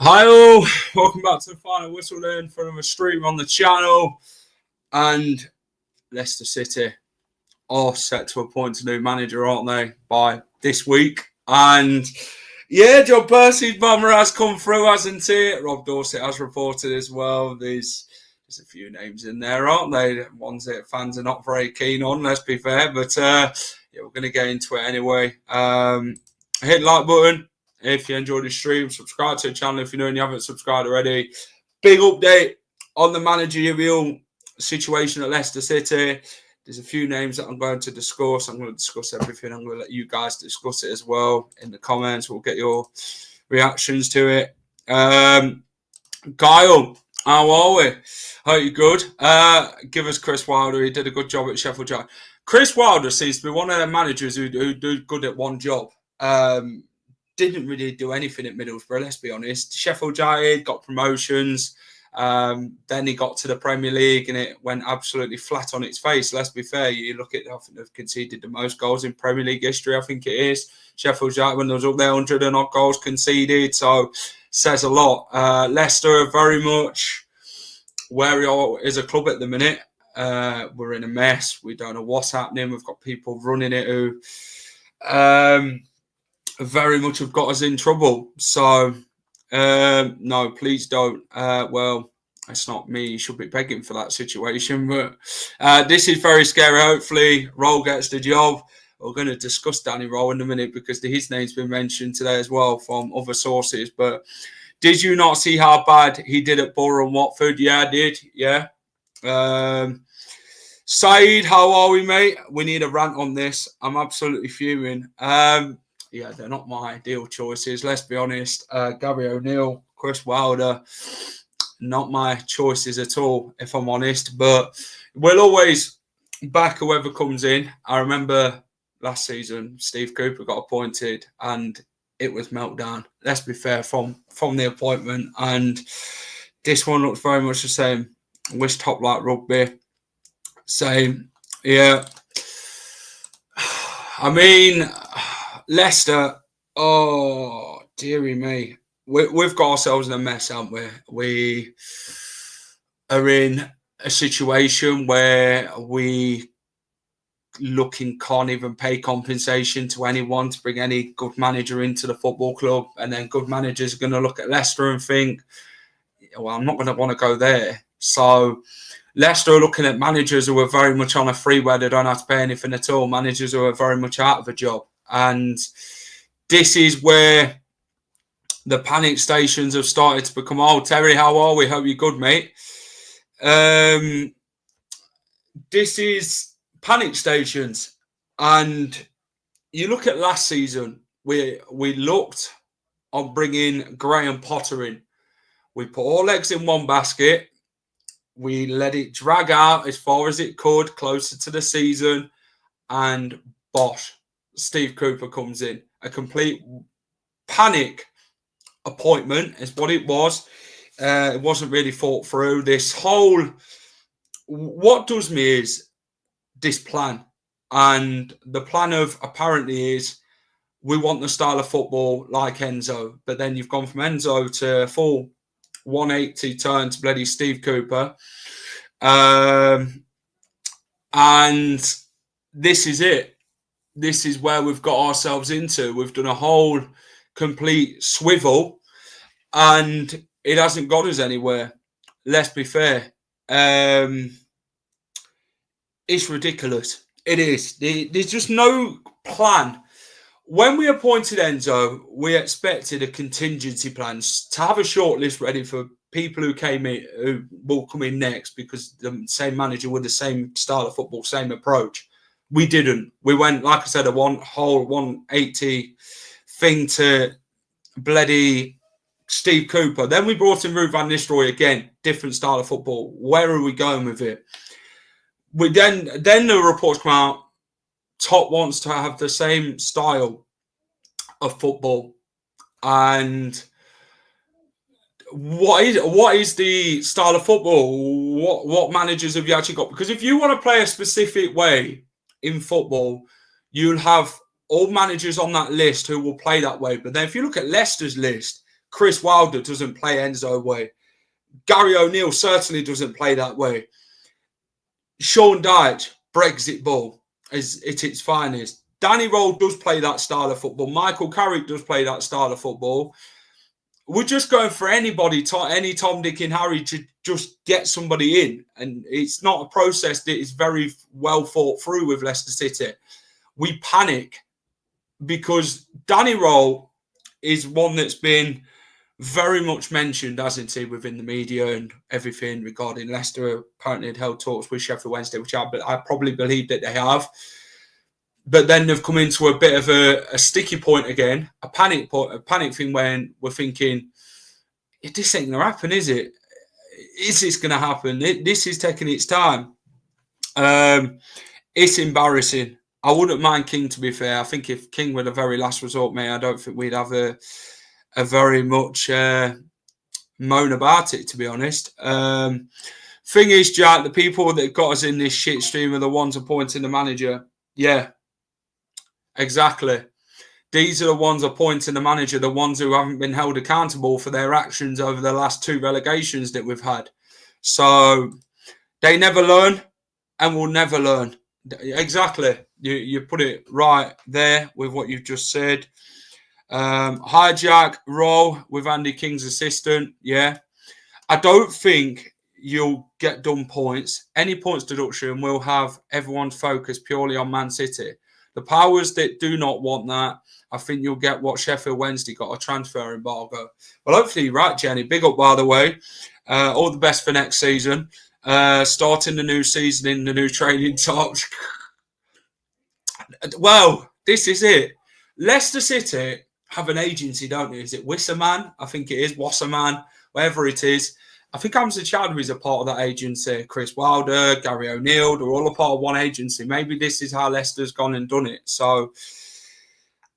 Hi all, welcome back to the final whistle then for another stream on the channel. And Leicester City are set to appoint a new manager, aren't they, by this week? And yeah, John Percy's bummer has come through, hasn't it? Rob Dorsett has reported as well. There's a few names in there, aren't they? Ones that fans are not very keen on, let's be fair. But yeah, we're going to get into it anyway. Hit the like button if you enjoyed the stream. Subscribe to the channel if you know and you haven't subscribed already. Big update on the managerial situation at Leicester City. There's a few names that I'm going to discuss. I'm going to discuss everything. I'm going to let you guys discuss it as well in the comments. We'll get your reactions to it. Kyle, how are we? Hope you're good. Give us Chris Wilder. He did a good job at Sheffield United. Chris Wilder seems to be one of the managers who do good at one job. Didn't really do anything at Middlesbrough, let's be honest. Sheffield United got promotions. Then he got to the Premier League and it went absolutely flat on its face. Let's be fair. You look at, I think they've conceded the most goals in Premier League history, I think it is. Sheffield United, when there was up there, 100 and odd goals conceded. So, says a lot. Leicester are very much where we are as a club at the minute. We're in a mess. We don't know what's happening. We've got people running it who very much have got us in trouble. So, no, please don't. Well, it's not me. You should be begging for that situation. But this is very scary. Hopefully, Rohl gets the job. We're going to discuss Danny Rohl in a minute because his name's been mentioned today as well from other sources. But did you not see how bad he did at Borough and Watford? Yeah, I did. Yeah. Saeed, how are we, mate? We need a rant on this. I'm absolutely fuming. Yeah, they're not my ideal choices. Let's be honest. Gary O'Neill, Chris Wilder, not my choices at all, if I'm honest. But we'll always back whoever comes in. I remember last season, Steve Cooper got appointed and it was meltdown. Let's be fair, from the appointment. And this one looks very much the same. Wish Top Light Rugby. Same. Yeah. I mean, Leicester, oh, dearie me. We've got ourselves in a mess, haven't we? We are in a situation where we can't even pay compensation to anyone to bring any good manager into the football club. And then good managers are going to look at Leicester and think, well, I'm not going to want to go there. So Leicester are looking at managers who are very much on a free where they don't have to pay anything at all. Managers who are very much out of a job. And this is where the panic stations have started to become. Oh, Terry, how are we? Hope you're good, mate. This is panic stations. And you look at last season, we looked on bringing Graham Potter in. We put all eggs in one basket. We let it drag out as far as it could, closer to the season. And bosh, Steve Cooper comes in. A complete panic appointment is what it was. It wasn't really thought through. This whole, what does me is this plan. And the plan of apparently is we want the style of football like Enzo. But then you've gone from Enzo to full 180 turn to bloody Steve Cooper. And this is it. This is where we've got ourselves into. We've done a whole complete swivel and it hasn't got us anywhere. Let's be fair. It's ridiculous. It is. There's just no plan. When we appointed Enzo, we expected a contingency plan to have a shortlist ready for people who came in, who will come in next because the same manager with the same style of football, same approach. We didn't. We went, like I said, a whole 180 thing to bloody Steve Cooper. Then we brought in Ruud van Nistelrooy again, different style of football. Where are we going with it? We then the reports come out. Top wants to have the same style of football, and what is the style of football? What managers have you actually got? Because if you want to play a specific way in football, you'll have all managers on that list who will play that way. But then if you look at Leicester's list, Chris Wilder doesn't play Enzo way. Gary O'Neill certainly doesn't play that way. Sean Dyche, Brexit ball, is at its finest. Danny Rohl does play that style of football. Michael Carrick does play that style of football. We're just going for anybody, any Tom, Dick and Harry to just get somebody in. And it's not a process that is very well thought through with Leicester City. We panic because Danny Rohl is one that's been very much mentioned, hasn't he, within the media and everything regarding Leicester. Apparently had held talks with Sheffield Wednesday, which I probably believe that they have. But then they've come into a bit of a sticky point again, a panic thing when we're thinking, this ain't going to happen, is it? Is this going to happen? This is taking its time. It's embarrassing. I wouldn't mind King, to be fair. I think if King were the very last resort, mate, I don't think we'd have a very much moan about it, to be honest. Thing is, Jack, the people that got us in this shit stream are the ones appointing the manager. Yeah. Exactly. These are the ones appointing the manager, the ones who haven't been held accountable for their actions over the last 2 relegations that we've had. So they never learn and will never learn. Exactly. You put it right there with what you've just said. Hijack role with Andy King's assistant. Yeah. I don't think you'll get done points. Any points deduction will have everyone's focus purely on Man City. The powers that do not want that, I think you'll get what Sheffield Wednesday got, a transfer embargo. Well, hopefully you're right, Jenny. Big up, by the way. All the best for next season. Starting the new season in the new training tops. Well, this is it. Leicester City have an agency, don't they? Is it Wisserman? I think it is. Wasserman, whatever it is. I think Hamza Chowdhury is a part of that agency. Chris Wilder, Gary O'Neill, they're all a part of one agency. Maybe this is how Leicester's gone and done it. So,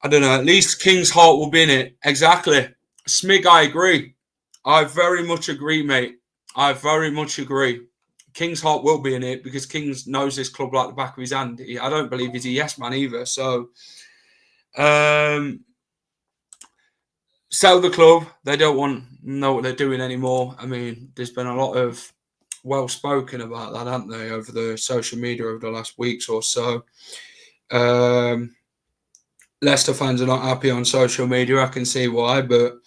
I don't know. At least King's Heart will be in it. Exactly. Smig, I agree. I very much agree, mate. I very much agree. King's Heart will be in it because Kings knows this club like the back of his hand. I don't believe he's a yes man either. So, sell the club. They don't want to know what they're doing anymore. I mean, there's been a lot of well spoken about that, haven't they, over the social media over the last weeks or so. Leicester fans are not happy on social media. I can see why, but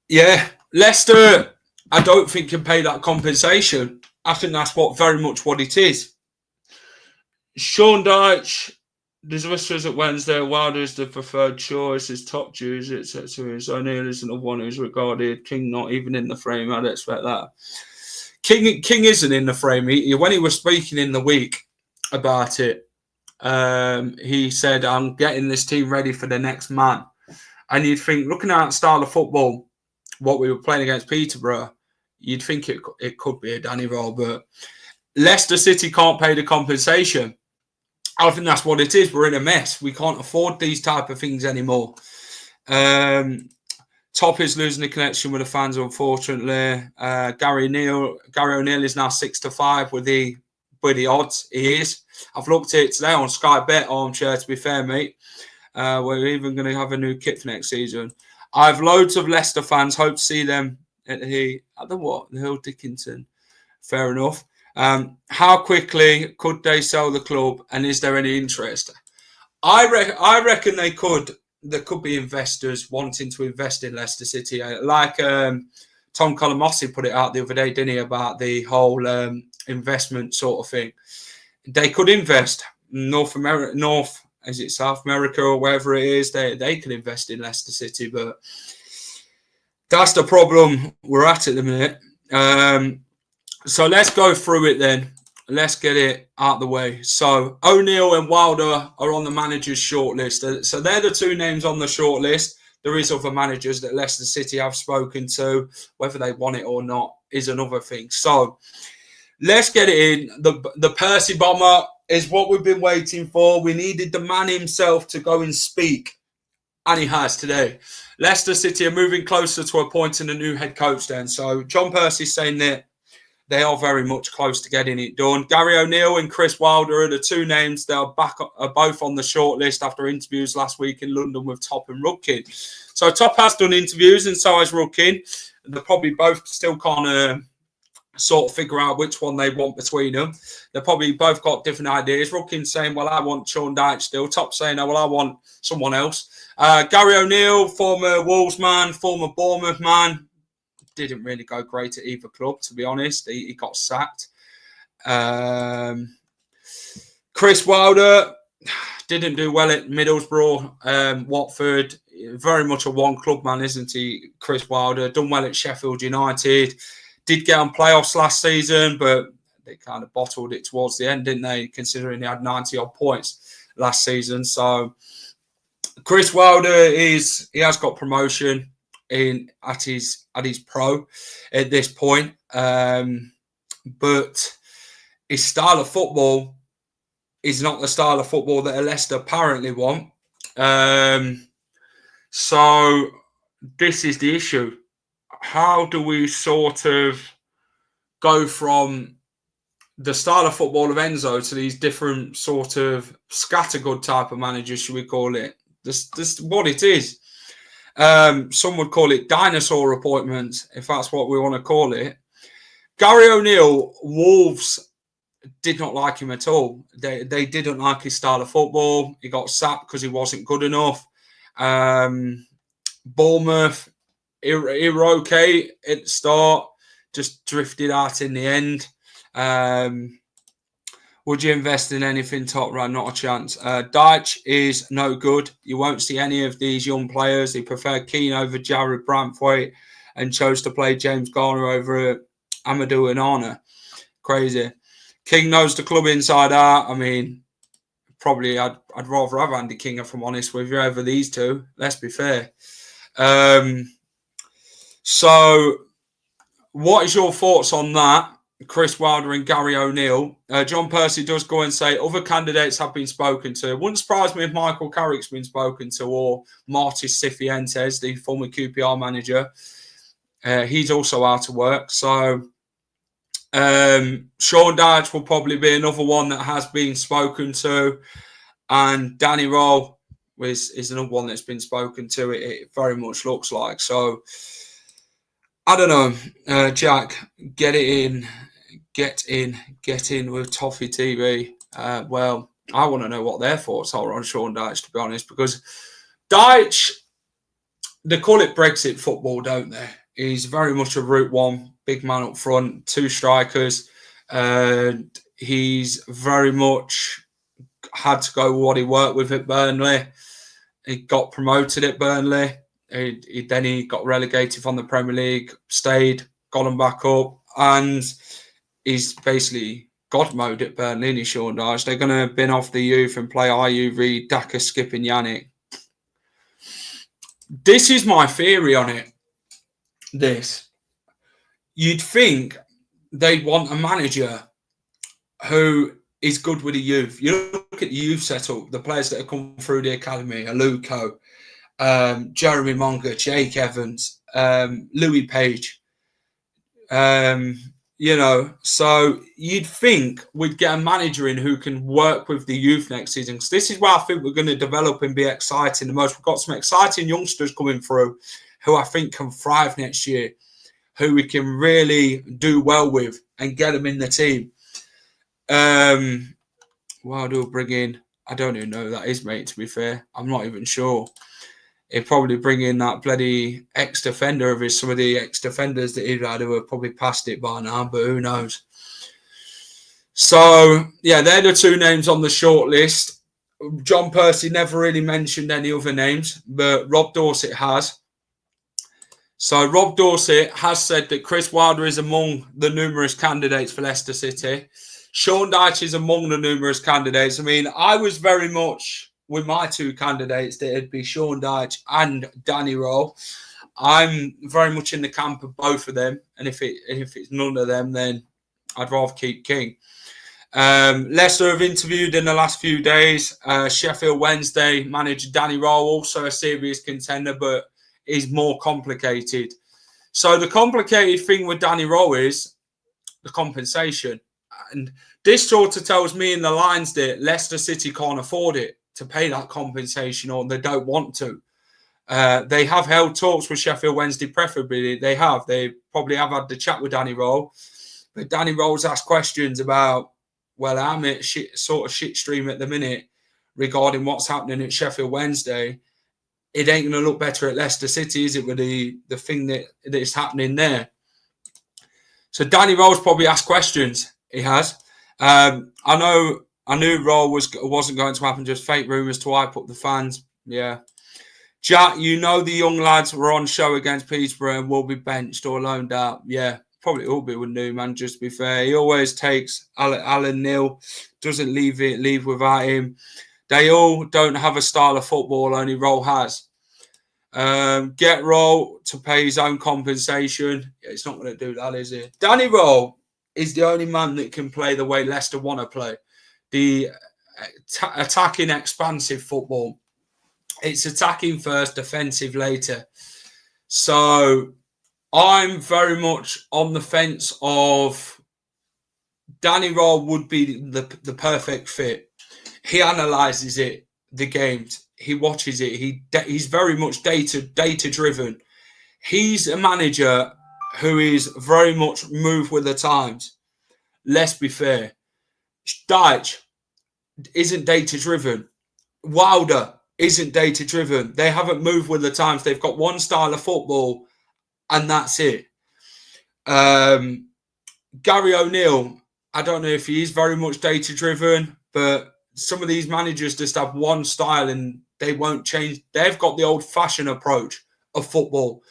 yeah, Leicester, I don't think can pay that compensation. I think that's very much what it is. Sean Dyche, there's whispers at Wednesday. Wilder is the preferred choice. His top choice, etc. O'Neill is another one who's regarded. King not even in the frame. I'd expect that. King isn't in the frame. When he was speaking in the week about it, he said, "I'm getting this team ready for the next man." And you'd think, looking at that style of football, what we were playing against Peterborough, you'd think it could be a Danny Rohl, but Leicester City can't pay the compensation. I think that's what it is. We're in a mess. We can't afford these type of things anymore. Top is losing the connection with the fans, unfortunately. Gary O'Neill is now 6-5 with the odds. He is. I've looked at it today on Sky Bet Armchair, to be fair, mate. We're even going to have a new kit for next season. I have loads of Leicester fans. Hope to see them at the Hill Dickinson. Fair enough. How quickly could they sell the club, and is there any interest? I reckon they could. There could be investors wanting to invest in Leicester City, like Tom Colomossi put it out the other day, didn't he, about the whole investment sort of thing. They could invest. South America or wherever it is, they could invest in Leicester City, but that's the problem we're at the minute. So let's go through it then. let's get it out of the way. So O'Neill and Wilder are on the manager's shortlist. So they're the two names on the shortlist. There is other managers that Leicester City have spoken to. Whether they want it or not is another thing. So let's get it in. The Percy bomber is what we've been waiting for. We needed the man himself to go and speak. And he has today. Leicester City are moving closer to appointing a new head coach then. So John Percy is saying that they are very much close to getting it done. Gary O'Neill and Chris Wilder are the two names that are both on the shortlist after interviews last week in London with Top and Rudkin. So Top has done interviews and so has Rudkin. They're probably both still kind of sort of figure out which one they want between them. They're probably both got different ideas. Rudkin saying, well, I want Sean Dyche still. Top saying, oh, well, I want someone else. Gary O'Neill, former Wolves man, former Bournemouth man, didn't really go great at either club, to be honest. He got sacked. Chris Wilder didn't do well at Middlesbrough, Watford. Very much a one-club man, isn't he, Chris Wilder? Done well at Sheffield United. Did get on playoffs last season, but they kind of bottled it towards the end, didn't they, considering he had 90-odd points last season. So Chris Wilder he has got promotion at his pro at this point, but his style of football is not the style of football that Leicester apparently want. So this is the issue. How do we sort of go from the style of football of Enzo to these different sort of scattergood type of managers, should we call it? This what it is. Some would call it dinosaur appointments, if that's what we want to call it. Gary O'Neill, Wolves did not like him at all. They didn't like his style of football. He got sacked because he wasn't good enough. Bournemouth, he were okay at the start, just drifted out in the end. Would you invest in anything top right? Not a chance. Dyche is no good. You won't see any of these young players. He preferred Keane over Jared Brantwaite and chose to play James Garner over Amadou Onana. Crazy. King knows the club inside out. I mean, probably I'd rather have Andy King, if I'm honest with you, over these two. Let's be fair. So what is your thoughts on that? Chris Wilder and Gary O'Neill. John Percy does go and say other candidates have been spoken to. Wouldn't surprise me if Michael Carrick's been spoken to, or Martis Cifuentes, the former QPR manager. He's also out of work. So Sean Dyche will probably be another one that has been spoken to. And Danny Rohl is another one that's been spoken to. It very much looks like. So I don't know, Jack, get in with Toffee TV. Well, I want to know what their thoughts are on Sean Dyche, to be honest, because Dyche, they call it Brexit football, don't they? He's very much a route one, big man up front, two strikers. He's very much had to go with what he worked with at Burnley. He got promoted at Burnley. Then he got relegated from the Premier League, stayed, got him back up, and he's basically God mode at Burnley, isn't he, Sean Dyche? They're going to bin off the youth and play Ayew, Reid, Daka, Skip and Yannick. This is my theory on it. You'd think they'd want a manager who is good with the youth. You look at the youth setup, the players that have come through the academy, Aluko, Jeremy Monga, Jake Evans, Louis Page. So you'd think we'd get a manager in who can work with the youth next season. Because this is where I think we're going to develop and be exciting the most. We've got some exciting youngsters coming through who I think can thrive next year, who we can really do well with and get them in the team. Well, do bring in, I don't even know who that is, mate, to be fair. I'm not even sure. He'd probably bring in that bloody ex-defender of his, some of the ex-defenders that he'd had who have probably passed it by now, but who knows. So, yeah, they're the two names on the short list. John Percy never really mentioned any other names, but Rob Dorsett has. So Rob Dorsett has said that Chris Wilder is among the numerous candidates for Leicester City. Sean Dyche is among the numerous candidates. I mean, I was very much with my two candidates that it'd be Sean Dyche and Danny Rohl. I'm very much in the camp of both of them, and if it's none of them, then I'd rather keep King. Leicester have interviewed in the last few days. Sheffield Wednesday manager Danny Rohl, also a serious contender, but is more complicated. So the complicated thing with Danny Rohl is the compensation. And this sort of tells me in the lines that Leicester City can't afford it to pay that compensation, or they don't want to. They have held talks with Sheffield Wednesday, preferably. They probably have had the chat with Danny Rohl. But Danny Rohl's asked questions about, well, I'm at shit stream at the minute regarding what's happening at Sheffield Wednesday. It ain't going to look better at Leicester City, is it, with the thing that is happening there? So Danny Rohl's probably asked questions. He has. I knew Rohl wasn't going to happen, just fake rumours to hype up the fans. Yeah. Jack, you know the young lads were on show against Peterborough and will be benched or loaned out. Yeah, probably will be with Newman, just to be fair. He always takes Alan Neil, doesn't leave without him. They all don't have a style of football, only Rohl has. Get Rohl to pay his own compensation. Yeah, it's not going to do that, is it? Danny Rohl is the only man that can play the way Leicester want to play. The attacking, expansive football. It's attacking first, defensive later. So I'm very much on the fence of Danny Rohl would be the perfect fit. He analyses the games. He watches it. He's very much data driven. He's a manager who is very much moved with the times. Let's be fair. Dyche isn't data driven. Wilder isn't data driven. They haven't moved with the times. They've got one style of football, and that's it. Gary O'Neill, I don't know if he is very much data driven, but some of these managers just have one style and they won't change. They've got the old-fashioned approach of football,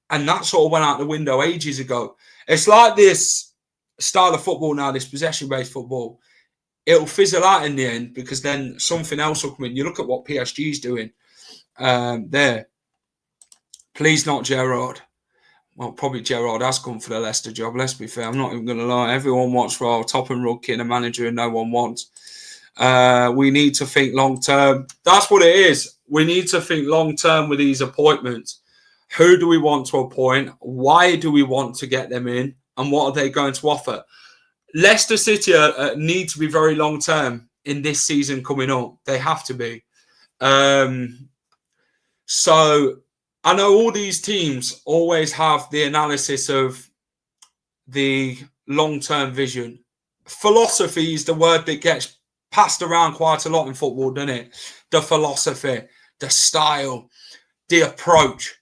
and that sort of went out the window ages ago. It's like this style of football now, this possession-based football. It'll fizzle out in the end because then something else will come in. You look at what PSG is doing there. Please not Gerrard. Well, probably Gerrard has come for the Leicester job. Let's be fair. I'm not even going to lie. Everyone wants Rohl, top and Rudkin, a manager and no one wants. We need to think long term. That's what it is. We need to think long term with these appointments. Who do we want to appoint? Why do we want to get them in? And what are they going to offer? Leicester City need to be very long term in this season coming up. They have to be. So I know all these teams always have the analysis of the long-term vision. Philosophy is the word that gets passed around quite a lot in football, doesn't it? The philosophy, the style, the approach.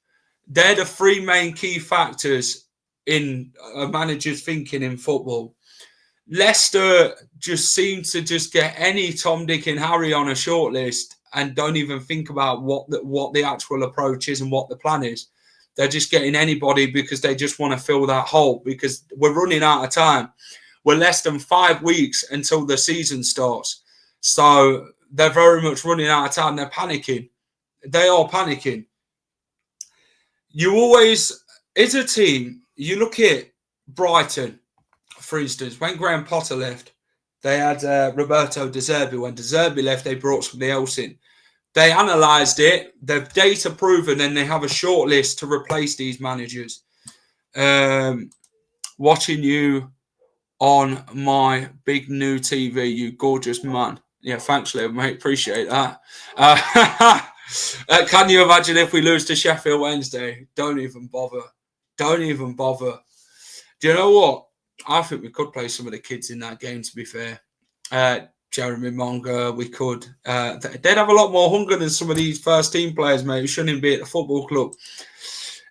They're the three main key factors in a manager's thinking in football. Leicester just seem to just get any Tom, Dick and Harry on a shortlist and don't even think about what the actual approach is and what the plan is. They're just getting anybody because they just want to fill that hole because we're running out of time. We're less than 5 weeks until the season starts. So they're very much running out of time. They're panicking. They are panicking. You always, as a team, you look at Brighton, for instance, when Graham Potter left, they had Roberto De Zerbi. When De Zerbi left, they brought somebody else in. They analysed it. They've data proven, and they have a short list to replace these managers. Watching you on my big new TV, you gorgeous man. Yeah, thanks, Liv, mate. Appreciate that. Can you imagine if we lose to Sheffield Wednesday? Don't even bother. Don't even bother. Do you know what? I think we could play some of the kids in that game, to be fair. Jeremy Monga, we could. They'd have a lot more hunger than some of these first-team players, mate, who shouldn't even be at the football club.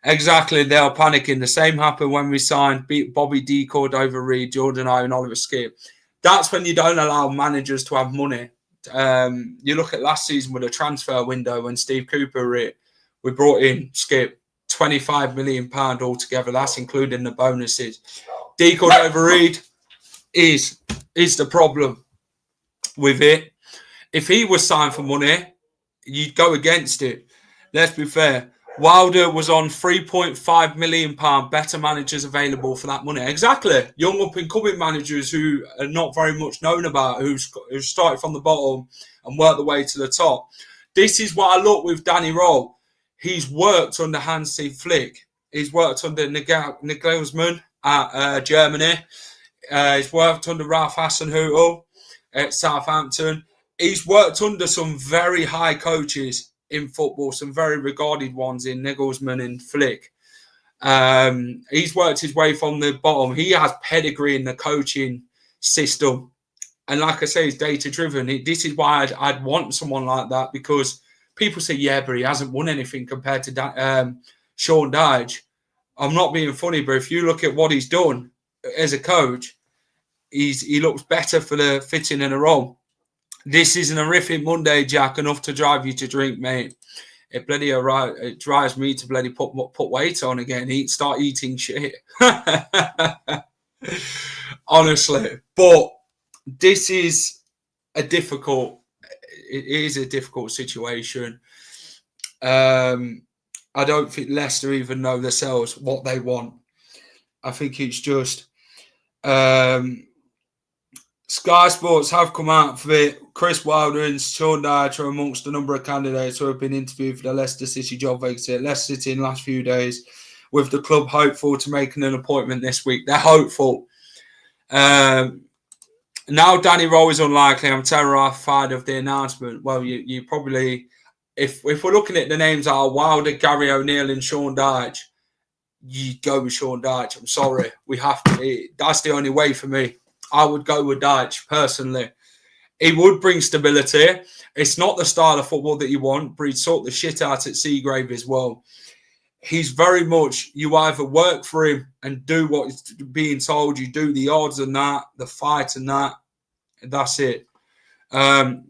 Exactly, they are panicking. The same happened when we signed Bobby D, Cordova Reed, Jordan Ayew and Oliver Skip. That's when you don't allow managers to have money. You look at last season with a transfer window when Steve Cooper we brought in Skip, £25 million altogether. That's including the bonuses. D Cordova Reed, is the problem with it. If he was signed for money, you'd go against it. Let's be fair. Wilder was on £3.5 million better managers available for that money. Exactly. Young up-and-coming managers who are not very much known about, who started from the bottom and worked the way to the top. This is what I look with Danny Rohl. He's worked under Hansi Flick. He's worked under Nagelsmann at Germany. He's worked under Ralph Hasenhüttl at Southampton. He's worked under some very high coaches in football, some very regarded ones in Nagelsmann and Flick. He's worked his way from the bottom. He has pedigree in the coaching system. And like I say, he's data-driven. This is why I'd want someone like that, because people say, yeah, but he hasn't won anything compared to Sean Dyche. I'm not being funny, but if you look at what he's done as a coach, he looks better for the fitting in a role. This is an horrific Monday, Jack, enough to drive you to drink, mate. It drives me to bloody put weight on again, start eating shit. Honestly. But this is it is a difficult situation. I don't think Leicester even know themselves what they want. I think it's just Sky Sports have come out for it. Chris Wilder and Sean Dyche are amongst a number of candidates who have been interviewed for the Leicester City job vacancy at Leicester City in the last few days, with the club hopeful to making an appointment this week. They're hopeful. Now Danny Rohl is unlikely. I'm terrified of the announcement. Well, you probably, if we're looking at the names that are Wilder, Gary O'Neill and Sean Dyche, you go with Sean Dyche. I'm sorry. We have to. That's the only way for me. I would go with Dyche, personally. He would bring stability. It's not the style of football that you want, but he'd sort the shit out at Seagrave as well. He's very much, you either work for him and do what's being told, you do the odds and that, the fight and that, and that's it. The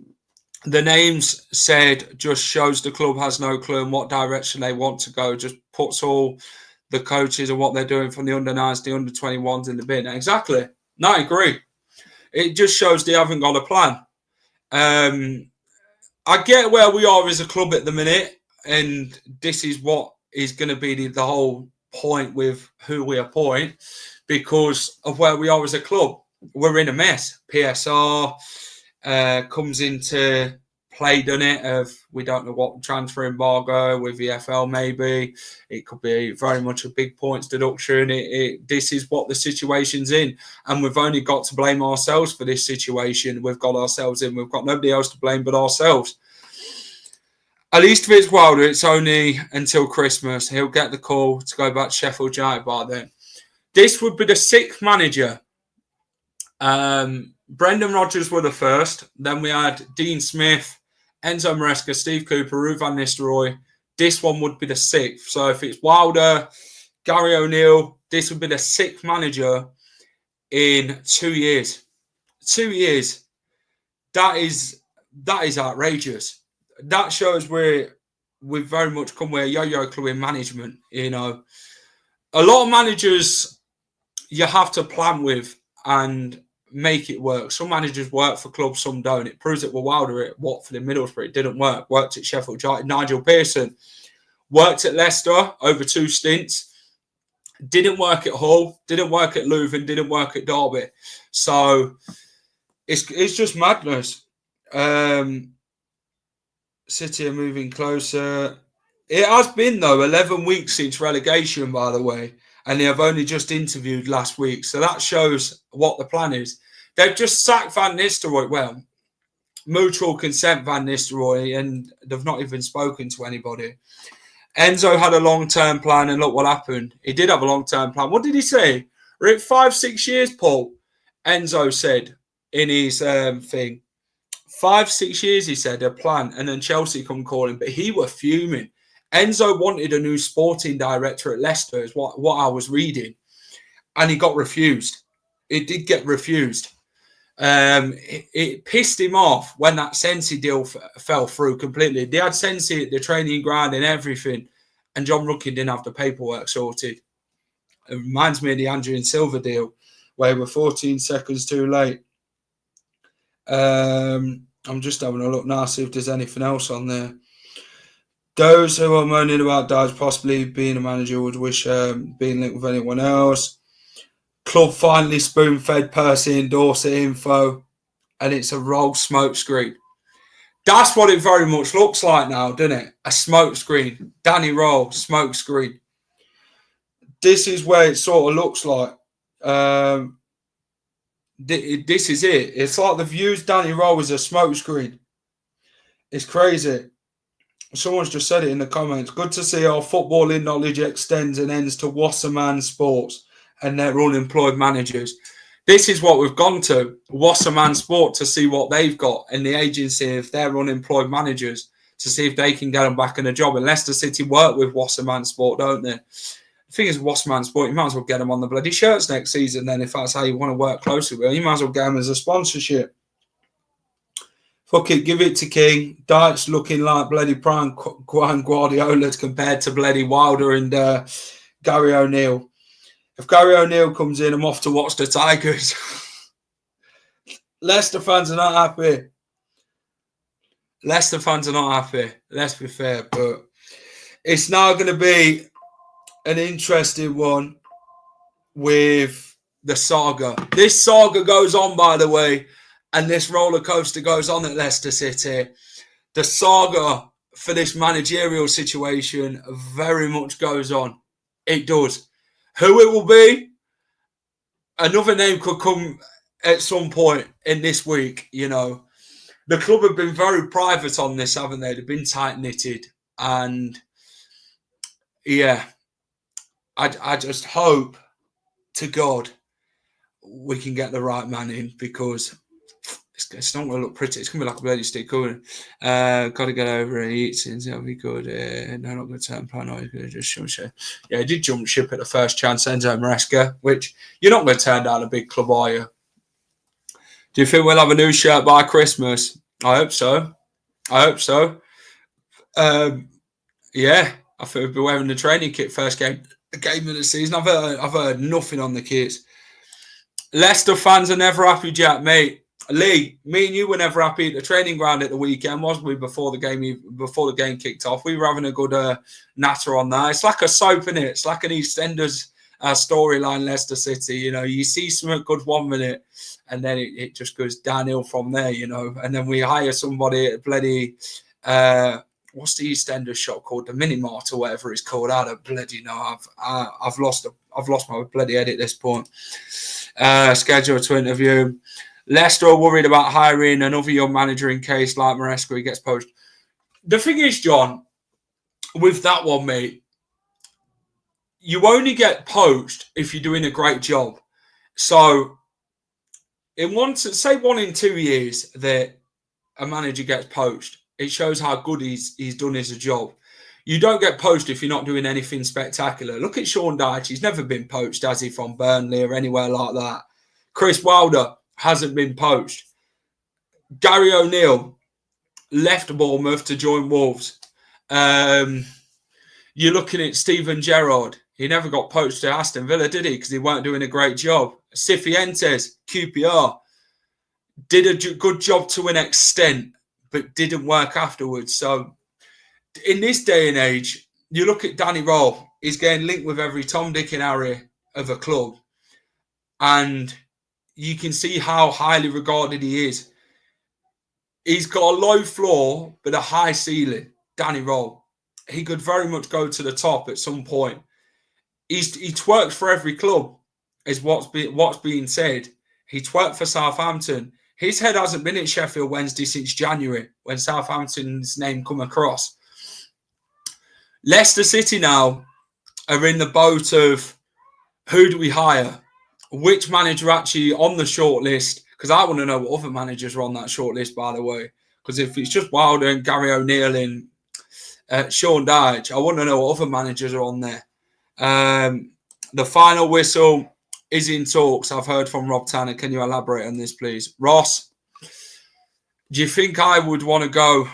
names said just shows the club has no clue in what direction they want to go, just puts all the coaches and what they're doing from the under-9s, the under-21s in the bin. Exactly. No, I agree. It just shows they haven't got a plan. I get where we are as a club at the minute, and this is what is going to be the whole point with who we appoint, because of where we are as a club. We're in a mess. PSR comes into play, doesn't it? We don't know what transfer embargo with the FL maybe. It could be very much a big points deduction. This is what the situation's in. And we've only got to blame ourselves for this situation. We've got ourselves in. We've got nobody else to blame but ourselves. At least if it's Wilder, it's only until Christmas. He'll get the call to go back to Sheffield United by then. This would be the sixth manager. Brendan Rodgers were the first. Then we had Dean Smith, Enzo Maresca, Steve Cooper, Ruud van Nistelrooy. This one would be the sixth. So if it's Wilder, Gary O'Neill, this would be the sixth manager in 2 years. 2 years. That is outrageous. That shows we've very much come with a yo-yo club in management. You know, a lot of managers you have to plan with and make it work. Some managers work for clubs, some don't. It proves it with Wilder at Watford and Middlesbrough. It didn't work. Worked at Sheffield United. Nigel Pearson worked at Leicester over 2 stints. Didn't work at Hull. Didn't work at Luton. Didn't work at Derby. So it's just madness. City are moving closer. It has been, though, 11 weeks since relegation, by the way. And they have only just interviewed last week. So that shows what the plan is. They've just sacked Van Nistelrooy. Well, mutual consent Van Nistelrooy, and they've not even spoken to anybody. Enzo had a long-term plan, and look what happened. He did have a long-term plan. What did he say? We're at 5-6 years, Paul. Enzo said in his thing. 5-6 years, he said, a plan. And then Chelsea come calling. But he were fuming. Enzo wanted a new sporting director at Leicester, is what I was reading. And he got refused. It did get refused. It pissed him off when that Sensi deal fell through completely. They had Sensi at the training ground and everything. And John Rookie didn't have the paperwork sorted. It reminds me of the Andrew and Silva deal Wait, we're 14 seconds too late. I'm just having a look now, see if there's anything else on there. Those who are moaning about Dyche possibly being a manager would wish being linked with anyone else. Club finally spoon-fed Percy and Dorsett info, and it's a roll smokescreen. That's what it very much looks like now, doesn't it? A smokescreen. Danny Rohl, smokescreen. This is where it sort of looks like. This is it. It's like they've used Danny Rohl as a smokescreen. It's crazy. Someone's just said it in the comments. Good to see our footballing knowledge extends and ends to Wasserman Sports and their unemployed managers. This is what we've gone to, Wasserman Sport, to see what they've got in the agency, if they're unemployed managers, to see if they can get them back in a job. And Leicester City work with Wasserman Sport, don't they? The thing is, Wasserman Sport, you might as well get them on the bloody shirts next season then, if that's how you want to work closely with them. You might as well get them as a sponsorship. Fuck it, give it to King. Dyche looking like bloody prime Guardiola compared to bloody Wilder and Gary O'Neill. If Gary O'Neill comes in, I'm off to watch the Tigers. Leicester fans are not happy. Leicester fans are not happy. Let's be fair. But it's now going to be an interesting one with the saga. This saga goes on, by the way, and this roller coaster goes on at Leicester City. The saga for this managerial situation very much goes on. It does. Who it will be, another name could come at some point in this week, you know. The club have been very private on this, haven't they? They've been tight-knitted. And, yeah, I just hope to God we can get the right man in, because it's not going to look pretty. It's going to be like a bloody stick, isn't it? Got to get over and eat since it'll be good. No, not going to turn plan. No, he's going to just jump ship. Yeah, he did jump ship at the first chance, Enzo Maresca, which you're not going to turn down a big club, are you? Do you think we'll have a new shirt by Christmas? I hope so. Yeah, I think we'll be wearing the training kit first game of the season. I've heard nothing on the kits. Leicester fans are never happy, Jack, mate. Lee, me and you were never happy at the training ground at the weekend, wasn't we? Before the game kicked off, we were having a good natter on that. It's like a soap, innit? It's like an EastEnders storyline. Leicester City, you know, you see something good 1 minute, and then it just goes downhill from there, you know. And then we hire somebody at bloody what's the EastEnders shop called, the Mini Mart or whatever it's called. I don't bloody know. I've lost my bloody head at this point. Schedule to interview. Leicester are worried about hiring another young manager in case, like Maresca, he gets poached. The thing is, John, with that one, mate, you only get poached if you're doing a great job. So, in 1 in 2 years that a manager gets poached, it shows how good he's done as a job. You don't get poached if you're not doing anything spectacular. Look at Sean Dyche. He's never been poached, has he, from Burnley or anywhere like that. Chris Wilder hasn't been poached. Gary O'Neill left Bournemouth to join Wolves. You're looking at Steven Gerrard. He never got poached to Aston Villa, did he? Because he weren't doing a great job. Cifuentes, QPR, did a good job to an extent, but didn't work afterwards. So in this day and age, you look at Danny Rohl. He's getting linked with every Tom, Dick and Harry of a club. And you can see how highly regarded he is. He's got a low floor, but a high ceiling. Danny Rohl. He could very much go to the top at some point. He twerked for every club, is what's being said. He twerked for Southampton. His head hasn't been at Sheffield Wednesday since January, when Southampton's name come across. Leicester City now are in the boat of, who do we hire? Which manager actually on the shortlist? Because I want to know what other managers are on that shortlist, by the way. Because if it's just Wilder and Gary O'Neill and Sean Dyche, I want to know what other managers are on there. The final whistle is in talks. I've heard from Rob Tanner. Can you elaborate on this, please? Ross, do you think I would want to go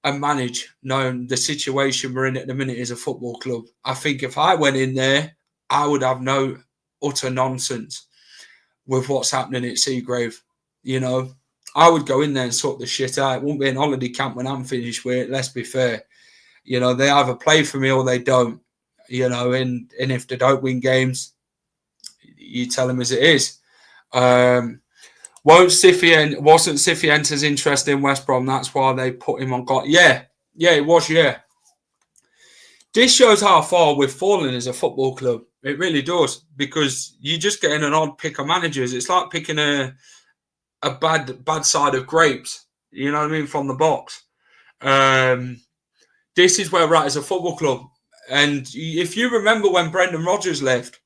and manage, knowing the situation we're in at the minute is a football club? I think if I went in there, I would have no utter nonsense. with what's happening at Seagrave. You know, I would go in there and sort the shit out. It won't be an holiday camp when I'm finished with it. Let's be fair. You know, they either play for me or they don't. You know, and if they don't win games, you tell them as it is. Wasn't Cifuentes interested in West Brom? That's why they put him on. Yeah, it was. Yeah, this shows how far we've fallen as a football club. It really does, because you're just getting an odd pick of managers. It's like picking a bad side of grapes. You know what I mean, from the box. This is where we're at as a football club. And if you remember when Brendan Rodgers left,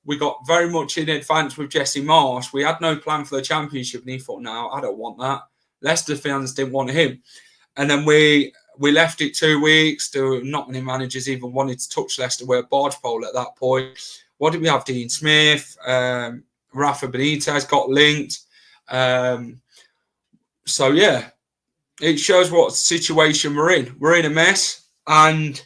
we got very much in advance with Jesse Marsh. We had no plan for the Championship, and he thought, no, I don't want that. Leicester fans didn't want him. And then we left it 2 weeks. There were not many managers even wanted to touch Leicester. We're a barge pole at that point. What did we have? Dean Smith, Rafa Benitez got linked. So, yeah, it shows what situation we're in. We're in a mess. And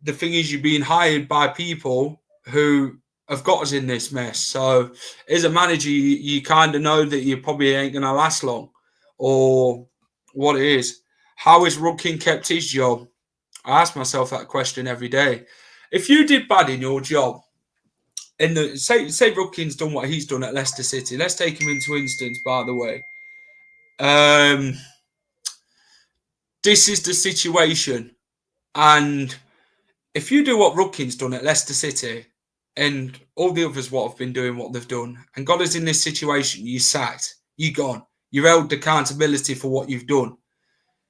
the thing is, you're being hired by people who have got us in this mess. So as a manager, you kind of know that you probably ain't going to last long, or what it is. How is Rudkin kept his job? I ask myself that question every day. If you did bad in your job, say Rudkin's done what he's done at Leicester City. Let's take him into instance, by the way. This is the situation. And if you do what Rudkin's done at Leicester City, and all the others what have been doing what they've done, and got us in this situation, you sacked, you gone. You're held accountability for what you've done.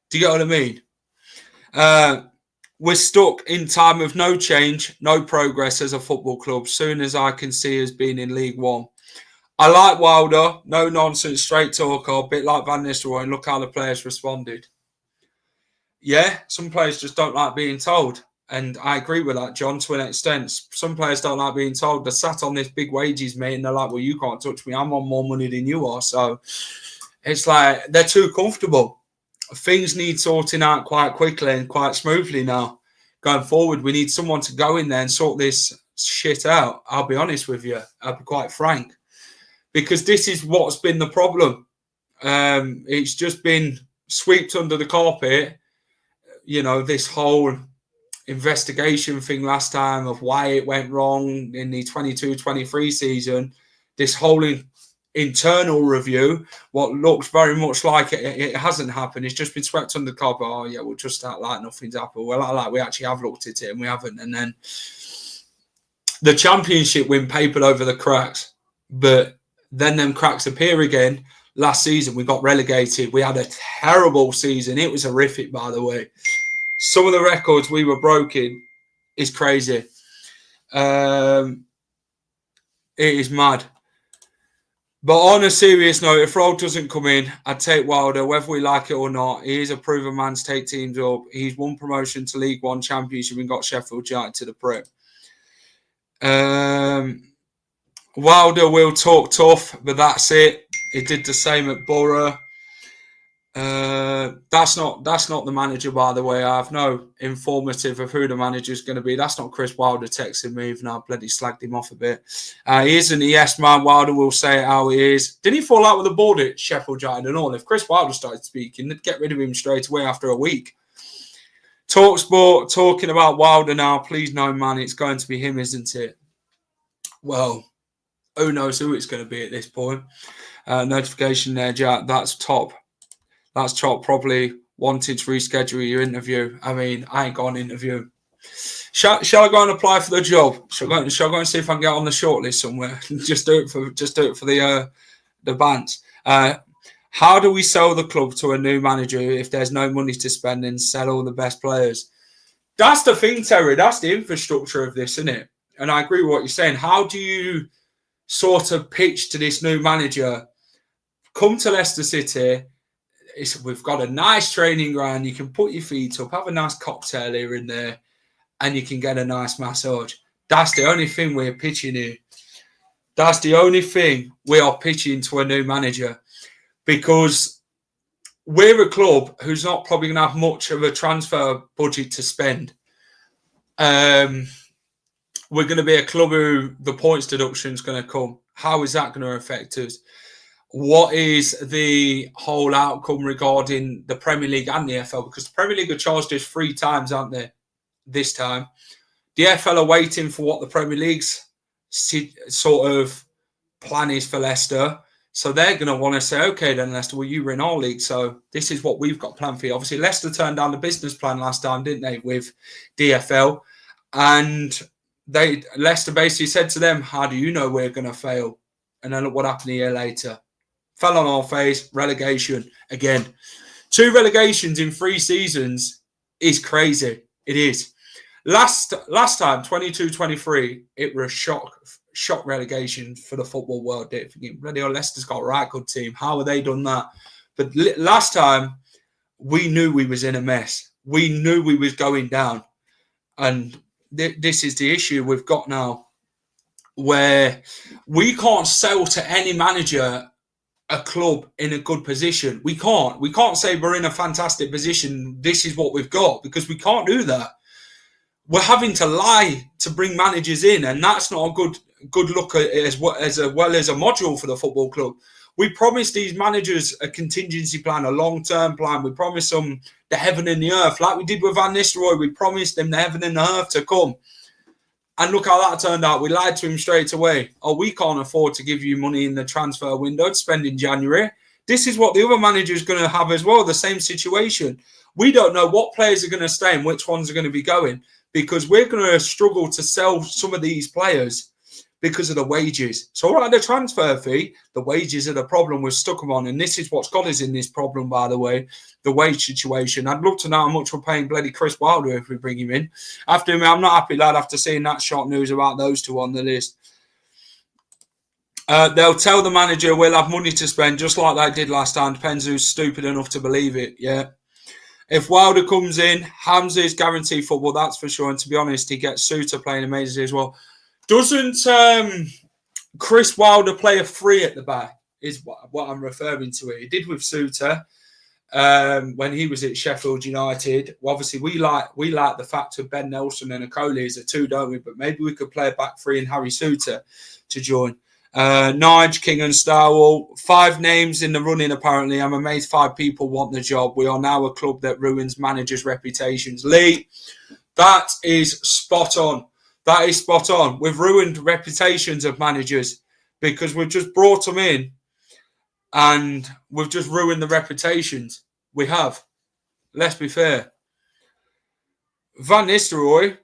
Do you get what I mean? We're stuck in time of no change, no progress as a football club, soon as I can see us being in League One. I like Wilder, no nonsense, straight talker, a bit like Van Nistelrooy, and look how the players responded. Yeah, some players just don't like being told. And I agree with that, John, to an extent. Some players don't like being told. They're sat on this big wages, mate, and they're like, well, you can't touch me. I'm on more money than you are. So it's like they're too comfortable. Things need sorting out quite quickly and quite smoothly now. Going forward, we need someone to go in there and sort this shit out. I'll be honest with you. I'll be quite frank. Because this is what's been the problem. It's just been swept under the carpet. You know, this whole investigation thing last time of why it went wrong in the 22-23 season, this whole internal review, what looks very much like it hasn't happened. It's just been swept under the carpet. Oh, yeah, we'll just act like nothing's happened. Well, like we actually have looked at it and we haven't. And then the Championship win papered over the cracks. But then them cracks appear again. Last season, we got relegated. We had a terrible season. It was horrific, by the way. Some of the records we were broken is crazy. It is mad. But on a serious note, if Rohl doesn't come in, I'd take Wilder, whether we like it or not. He is a proven man to take teams up. He's won promotion to League One Championship and got Sheffield United to the Prem. Wilder will talk tough, but that's it. He did the same at Borough. That's not the manager, by the way. I have no informative of who the manager is going to be. That's not Chris Wilder texting me, even though I bloody slagged him off a bit. He isn't a yes man. Wilder will say it how he is. Didn't he fall out with the board at Sheffield United and all? If Chris Wilder started speaking, they'd get rid of him straight away after a week. TalkSport talking about Wilder now. Please no, man, it's going to be him, isn't it? Well, who knows who it's going to be at this point. Notification there, Jack. That's top. That's top. Probably wanted to reschedule your interview. I mean, I ain't got an interview. Shall I go and apply for the job? Shall I go and see if I can get on the shortlist somewhere? just do it for the bands. How do we sell the club to a new manager if there's no money to spend and sell all the best players? That's the thing, Terry. That's the infrastructure of this, isn't it? And I agree with what you're saying. How do you sort of pitch to this new manager? Come to Leicester City. We've got a nice training ground. You can put your feet up, have a nice cocktail here and there, and you can get a nice massage. That's the only thing we're pitching here. That's the only thing we are pitching to a new manager, because we're a club who's not probably going to have much of a transfer budget to spend. We're going to be a club who the points deduction is going to come. How is that going to affect us? What is the whole outcome regarding the Premier League and the FL? Because the Premier League have charged us 3 times, aren't they, this time? The FL are waiting for what the Premier League's sort of plan is for Leicester. So they're going to want to say, okay, then, Leicester, well, you were in our league, so this is what we've got planned for you. Obviously, Leicester turned down the business plan last time, didn't they, with DFL? And Leicester basically said to them, how do you know we're going to fail? And then look what happened a year later. Fell on our face, relegation again. 2 relegations in 3 seasons is crazy. It is. Last time, 22-23, it was a shock relegation for the football world. Bloody hell, Leicester's got a right good team. How have they done that? But last time, we knew we was in a mess. We knew we was going down. And this is the issue we've got now, where we can't sell to any manager a club in a good position. We can't say we're in a fantastic position. This is what we've got, because we can't do that. We're having to lie to bring managers in, and that's not a good look as well as a module for the football club. We promised these managers a contingency plan, a long-term plan. We promised them the heaven and the earth, like we did with Van Nistelrooy. We promised them the heaven and the earth to come. And look how that turned out. We lied to him straight away. Oh, we can't afford to give you money in the transfer window to spend in January. This is what the other manager is going to have as well, the same situation. We don't know what players are going to stay and which ones are going to be going, because we're going to struggle to sell some of these players because of the wages. So, all right, the transfer fee, the wages are the problem we've stuck them on. And this is what's got us in this problem, by the way, the wage situation. I'd love to know how much we're paying bloody Chris Wilder if we bring him in. I'm not happy, lad, after seeing that shock news about those 2 on the list. They'll tell the manager we'll have money to spend, just like they did last time. Depends who's stupid enough to believe it, yeah. If Wilder comes in, Hamza is guaranteed football, that's for sure. And to be honest, he gets Suter playing amazingly as well. Doesn't Chris Wilder play a 3 at the back, is what I'm referring to it. He did with Suter when he was at Sheffield United. Well, obviously, we like the fact of Ben Nelson and Akoli as a 2, don't we? But maybe we could play a back 3 and Harry Suter to join. Nige, King and Starwell, 5 names in the running apparently. I'm amazed 5 people want the job. We are now a club that ruins managers' reputations. Lee, that is spot on. That is spot on. We've ruined reputations of managers because we've just brought them in and we've just ruined the reputations. We have. Let's be fair. Van Nistelrooy,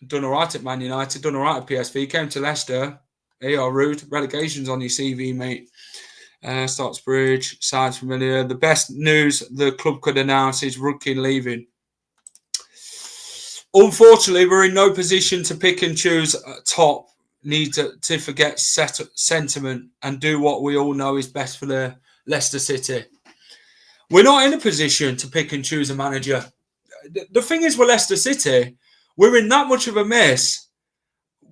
done all right at Man United, done all right at PSV, came to Leicester. They are rude. Relegation's on your CV, mate. Stocksbridge, sounds familiar. The best news the club could announce is Rudkin leaving. Unfortunately, we're in no position to pick and choose top. Need to forget sentiment and do what we all know is best for the Leicester City. We're not in a position to pick and choose a manager. The thing is with Leicester City, we're in that much of a mess.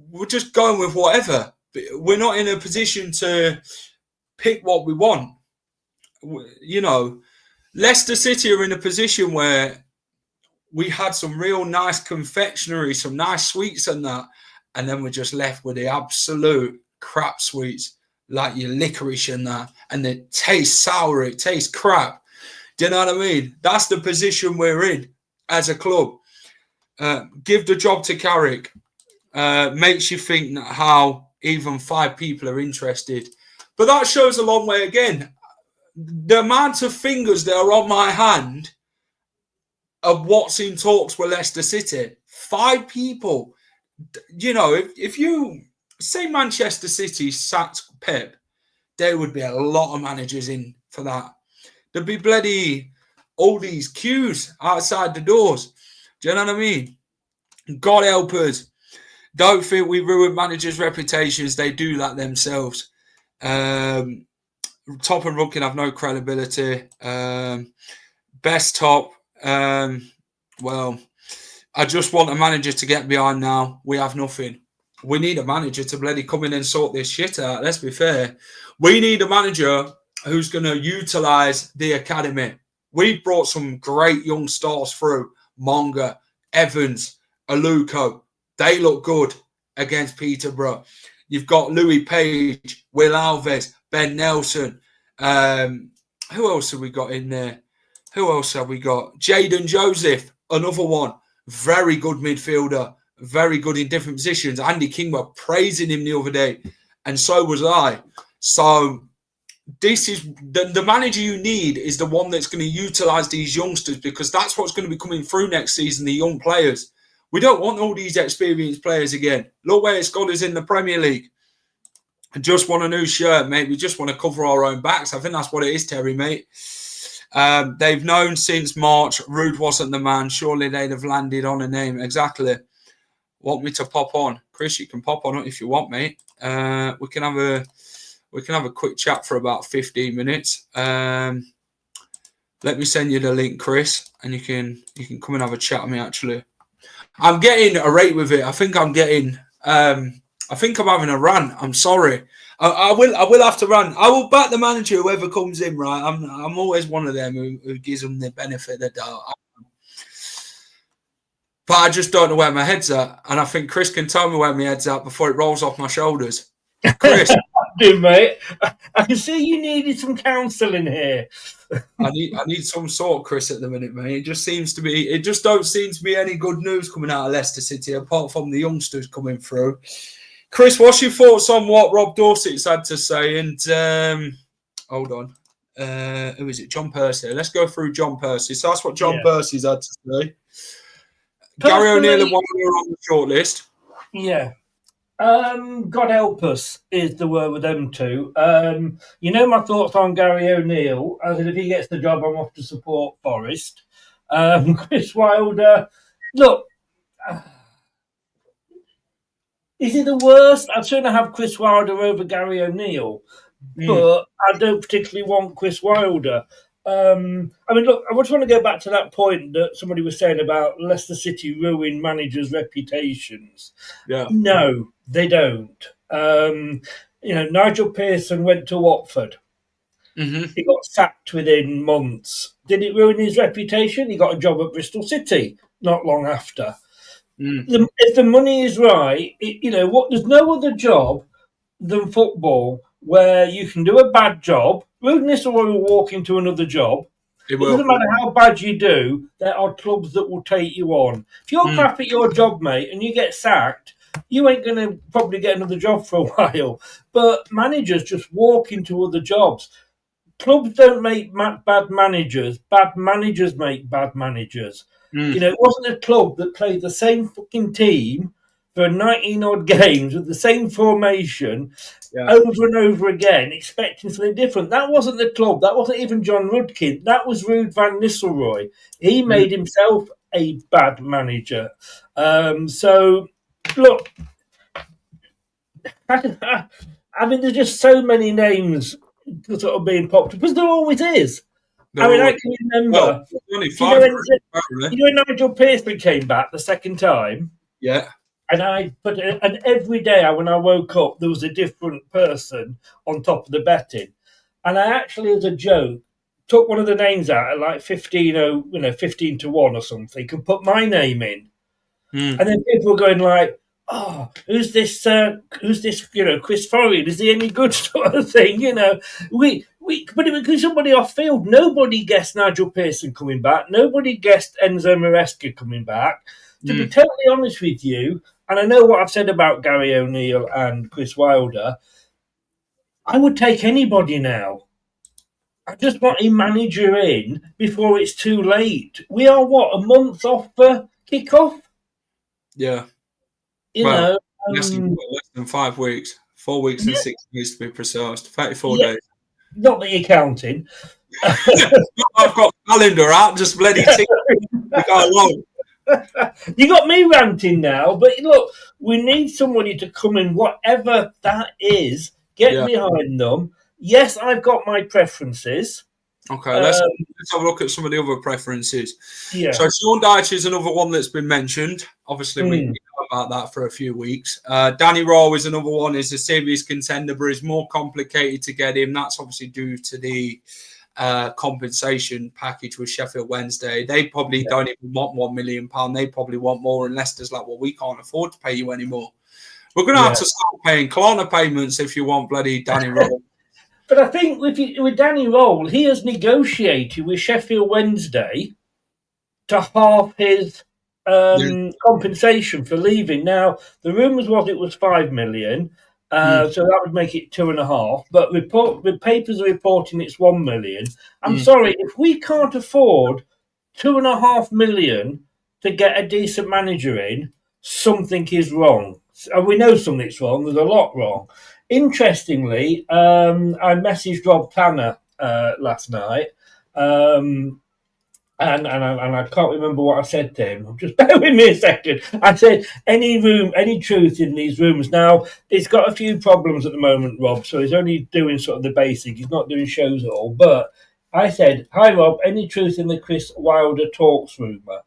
We're just going with whatever. We're not in a position to pick what we want. You know, Leicester City are in a position where we had some real nice confectionery, some nice sweets and that, and then we're just left with the absolute crap sweets, like your licorice and that, and it tastes sour, it tastes crap. Do you know what I mean? That's the position we're in as a club. Give the job to Carrick. Makes you think how even 5 people are interested. But that shows a long way again. The amount of fingers that are on my hand of what's in talks with Leicester City. 5 people. You know, if you say Manchester City sacked Pep, there would be a lot of managers in for that. There'd be bloody all these queues outside the doors. Do you know what I mean? God help us. Don't think we ruin managers' reputations. They do that themselves. Top and Rudkin have no credibility. Best top. Well, I just want a manager to get behind now. We have nothing. We need a manager to bloody come in and sort this shit out. Let's be fair. We need a manager who's going to utilise the academy. We brought some great young stars through. Monga, Evans, Aluko. They look good against Peterborough. You've got Louis Page, Will Alves, Ben Nelson. Who else have we got in there? Who else have we got? Jadon Joseph, another one. Very good midfielder. Very good in different positions. Andy King were praising him the other day. And so was I. So this is the manager you need is the one that's going to utilise these youngsters, because that's what's going to be coming through next season, the young players. We don't want all these experienced players again. Look where it's got us in the Premier League. I just want a new shirt, mate. We just want to cover our own backs. I think that's what it is, Terry, mate. They've known since March Rude wasn't the man. Surely they'd have landed on a name. Exactly. Want me to pop on? Chris, you can pop on it if you want, mate. We can have a quick chat for about 15 minutes. Let me send you the link, Chris, and you can come and have a chat with me, actually. I'm getting a rate with it. I think I'm having a rant. I'm sorry. I will have to rant. I will back the manager, whoever comes in, right? I'm always one of them who gives them the benefit of the doubt. But I just don't know where my head's at. And I think Chris can tell me where my head's at before it rolls off my shoulders. Chris. Do, mate. I can see you needed some counselling here. I need some sort, Chris, at the minute, mate. It just don't seem to be any good news coming out of Leicester City, apart from the youngsters coming through. Chris, what's your thoughts on what Rob Dorsett's had to say? And hold on. Who is it? John Percy. Let's go through John Percy. So that's what John Percy's had to say. Gary O'Neill and one on the shortlist. Yeah. God help us is the word with them two. You know my thoughts on Gary O'Neill. I said if he gets the job, I'm off to support Forest. Chris Wilder, look, is he the worst? I'd sooner have Chris Wilder over Gary O'Neill, but I don't particularly want Chris Wilder. I mean, look, I just want to go back to that point that somebody was saying about Leicester City ruin managers' reputations. Yeah. No, they don't. Nigel Pearson went to Watford. Mm-hmm. He got sacked within months. Did it ruin his reputation? He got a job at Bristol City not long after. If the money is right, there's no other job than football where you can do a bad job. Rudeness will walk into another job. It doesn't matter how bad you do, there are clubs that will take you on. If you're crap at your job, mate, and you get sacked, you ain't going to probably get another job for a while. But managers just walk into other jobs. Clubs don't make bad managers. Bad managers make bad managers. It wasn't a club that played the same fucking team for 19-odd games with the same formation over and over again, expecting something different. That wasn't the club. That wasn't even John Rudkin. That was Ruud van Nistelrooy. He made himself a bad manager. So, look, I mean, there's just so many names sort of being popped up, because there always is. I can remember. When Nigel Pearson came back the second time? Yeah. And every day when I woke up, there was a different person on top of the betting. And I actually, as a joke, took one of the names out at like 15 to 1 or something, and put my name in. And then people were going like, "Oh, who's this? Chris Forrian? Is he any good?" Sort of thing. But it was somebody off field. Nobody guessed Nigel Pearson coming back. Nobody guessed Enzo Maresca coming back. To be totally honest with you, and I know what I've said about Gary O'Neill and Chris Wilder, I would take anybody now. I just want a manager in before it's too late. We are, a month off for kick-off? Yeah. Less than 5 weeks. 4 weeks and 6 days to be precise. 34 days. Not that you're counting. I've got a calendar out, just bloody ticking. You got me ranting now, but look, we need somebody to come in, whatever that is, get behind them. Yes, I've got my preferences. Okay, let's have a look at some of the other preferences. Yeah. So Sean Dyche is another one that's been mentioned. Obviously, we know about that for a few weeks. Danny Rohl is another one. Is a serious contender, but it's more complicated to get him. That's obviously due to the compensation package with Sheffield Wednesday. They probably don't even want £1 million. They probably want more, and Leicester's like, well, we can't afford to pay you anymore. We're going to have to start paying Klarna payments if you want bloody Danny Rohl. But I think with Danny Rohl, he has negotiated with Sheffield Wednesday to half his compensation for leaving. Now, the rumours was it was 5 million, so that would make it 2.5. But the papers are reporting it's 1 million. I'm sorry, if we can't afford 2.5 million to get a decent manager in, something is wrong. And we know something's wrong. There's a lot wrong. Interestingly, I messaged Rob Tanner last night. And I can't remember what I said to him. Just bear with me a second. I said, any truth in these rumours. Now, it's got a few problems at the moment, Rob, so he's only doing sort of the basic. He's not doing shows at all. But I said, hi, Rob, any truth in the Chris Wilder talks rumour?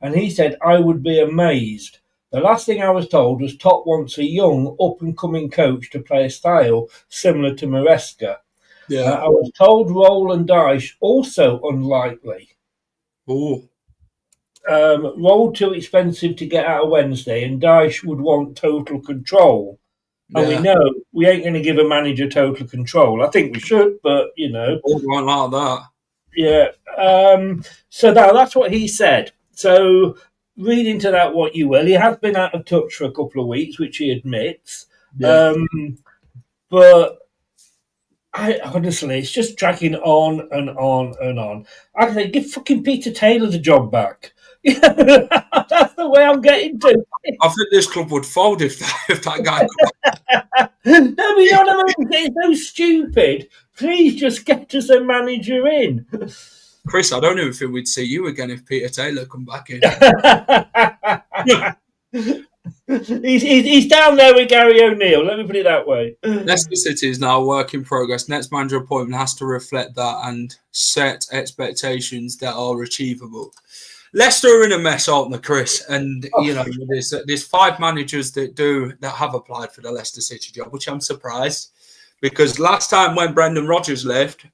And he said, I would be amazed. The last thing I was told was Top wants a young, up-and-coming coach to play a style similar to Maresca. Yeah. I was told Rohl and Dyche also unlikely. Oh. Rohl too expensive to get out of Wednesday, and Dyche would want total control. And we know we ain't going to give a manager total control. I think we should, but won't like that. Yeah. So that's what he said. So read into that what you will. He has been out of touch for a couple of weeks, which he admits. Yeah. But honestly, it's just dragging on and on and on. I say, give fucking Peter Taylor the job back. That's the way I'm getting to. I think this club would fold if that guy. No, but you know what I mean? It's so stupid. Please just get us a manager in. Chris, I don't even think we'd see you again if Peter Taylor come back in. He's down there with Gary O'Neill. Let me put it that way. Leicester City is now a work in progress. Next manager appointment has to reflect that and set expectations that are achievable. Leicester are in a mess, aren't they, Chris? And there's 5 managers that have applied for the Leicester City job, which I'm surprised because last time when Brendan Rodgers left,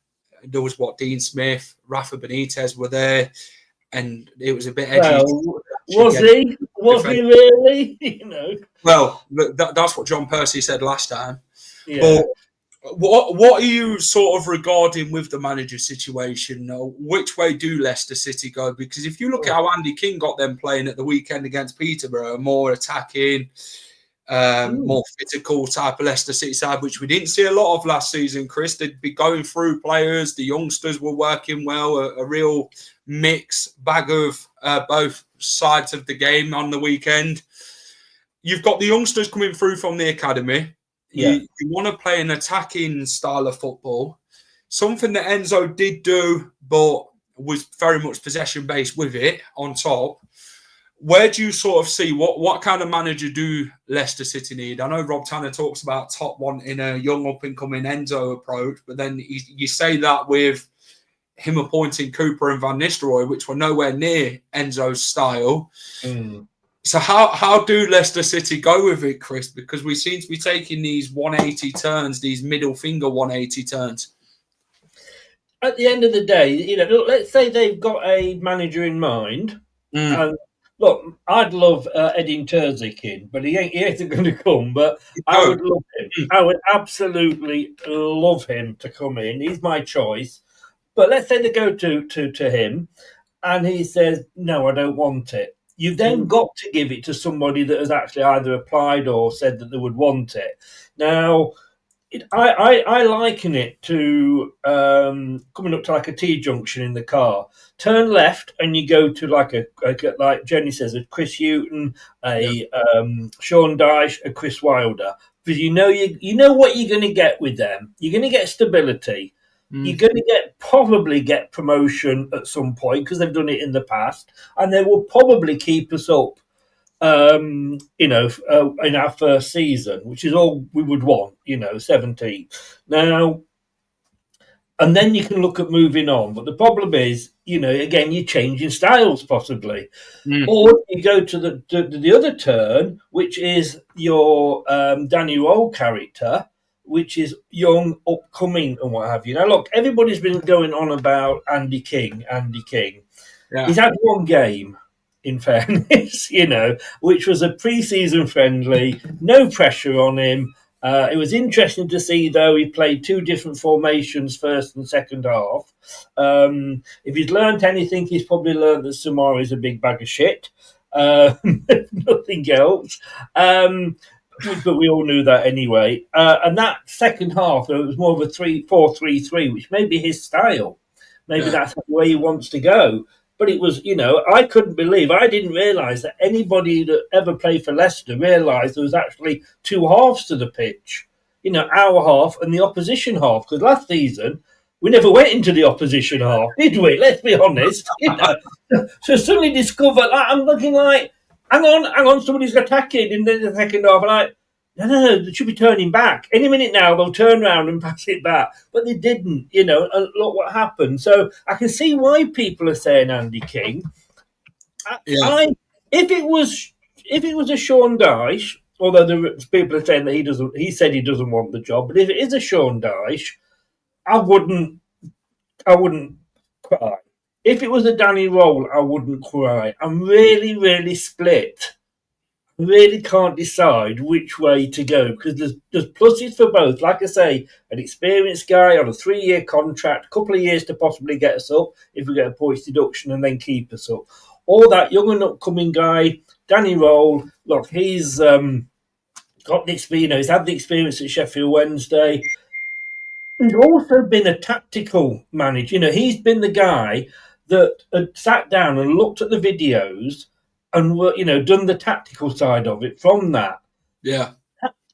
there was Dean Smith, Rafa Benitez were there, and it was a bit edgy. Well, was he? Was he really? Well, that's what John Percy said last time. Yeah. But what are you sort of regarding with the manager situation? Which way do Leicester City go? Because if you look at how Andy King got them playing at the weekend against Peterborough, more attacking, more physical type of Leicester City side, which we didn't see a lot of last season, Chris. They'd be going through players. The youngsters were working well, a real mix bag of both sides of the game on the weekend. You've got the youngsters coming through from the academy. Yeah. You want to play an attacking style of football, something that Enzo did do, but was very much possession-based with it on top. Where do you sort of see what kind of manager do Leicester City need? I know Rob Tanner talks about Top wanting a young up-and-coming Enzo approach, but then you say that with him appointing Cooper and Van Nistelrooy, which were nowhere near Enzo's style. So how do Leicester City go with it, Chris? Because we seem to be taking these 180 turns, these middle finger 180 turns. At the end of the day, let's say they've got a manager in mind. And look, I'd love Edin Terzic in, but he ain't going to come. But I would love him. I would absolutely love him to come in. He's my choice. But let's say they go to him, and he says, "No, I don't want it." You've then got to give it to somebody that has actually either applied or said that they would want it. Now, I liken it to coming up to like a T-junction in the car. Turn left and you go to like Jenny says, a Chris Hughton, a Sean Dyche, a Chris Wilder. Because you know what you're going to get with them. You're going to get stability. You're going to probably get promotion at some point because they've done it in the past, and they will probably keep us up, in our first season, which is all we would want, 17. Now, and then you can look at moving on. But the problem is, again, you're changing styles possibly, or you go to the other turn, which is your Danny Rohl character, which is young, upcoming, and what have you. Now, look, everybody's been going on about Andy King. Yeah. He's had one game. in fairness, which was a pre-season friendly, no pressure on him. It was interesting to see, though, he played two different formations, first and second half. If he's learnt anything, he's probably learnt that Samara is a big bag of shit. Nothing else. But we all knew that anyway. And that second half, it was more of a 4-3-3, which may be his style. Maybe that's the way he wants to go. But it was, I couldn't believe, I didn't realise that anybody that ever played for Leicester realised there was actually two halves to the pitch. Our half and the opposition half. Because last season, we never went into the opposition half, did we? Let's be honest. So suddenly discover that, I'm looking like, hang on, somebody's attacking in the second half. And no, they should be turning back. Any minute now, they'll turn around and pass it back. But they didn't, and look what happened. So I can see why people are saying Andy King. If it was a Sean Dyche, although the people are saying that he said he doesn't want the job, but if it is a Sean Dyche, I wouldn't cry. If it was a Danny Rohl, I wouldn't cry. I'm really, really split. Really can't decide which way to go because there's pluses for both. Like I say, an experienced guy on a 3-year contract, a couple of years to possibly get us up if we get a points deduction and then keep us up. Or that young and upcoming guy, Danny Rohl. Look, he's got the experience. He's had the experience at Sheffield Wednesday. He's also been a tactical manager. He's been the guy that had sat down and looked at the videos and done the tactical side of it from that. Yeah.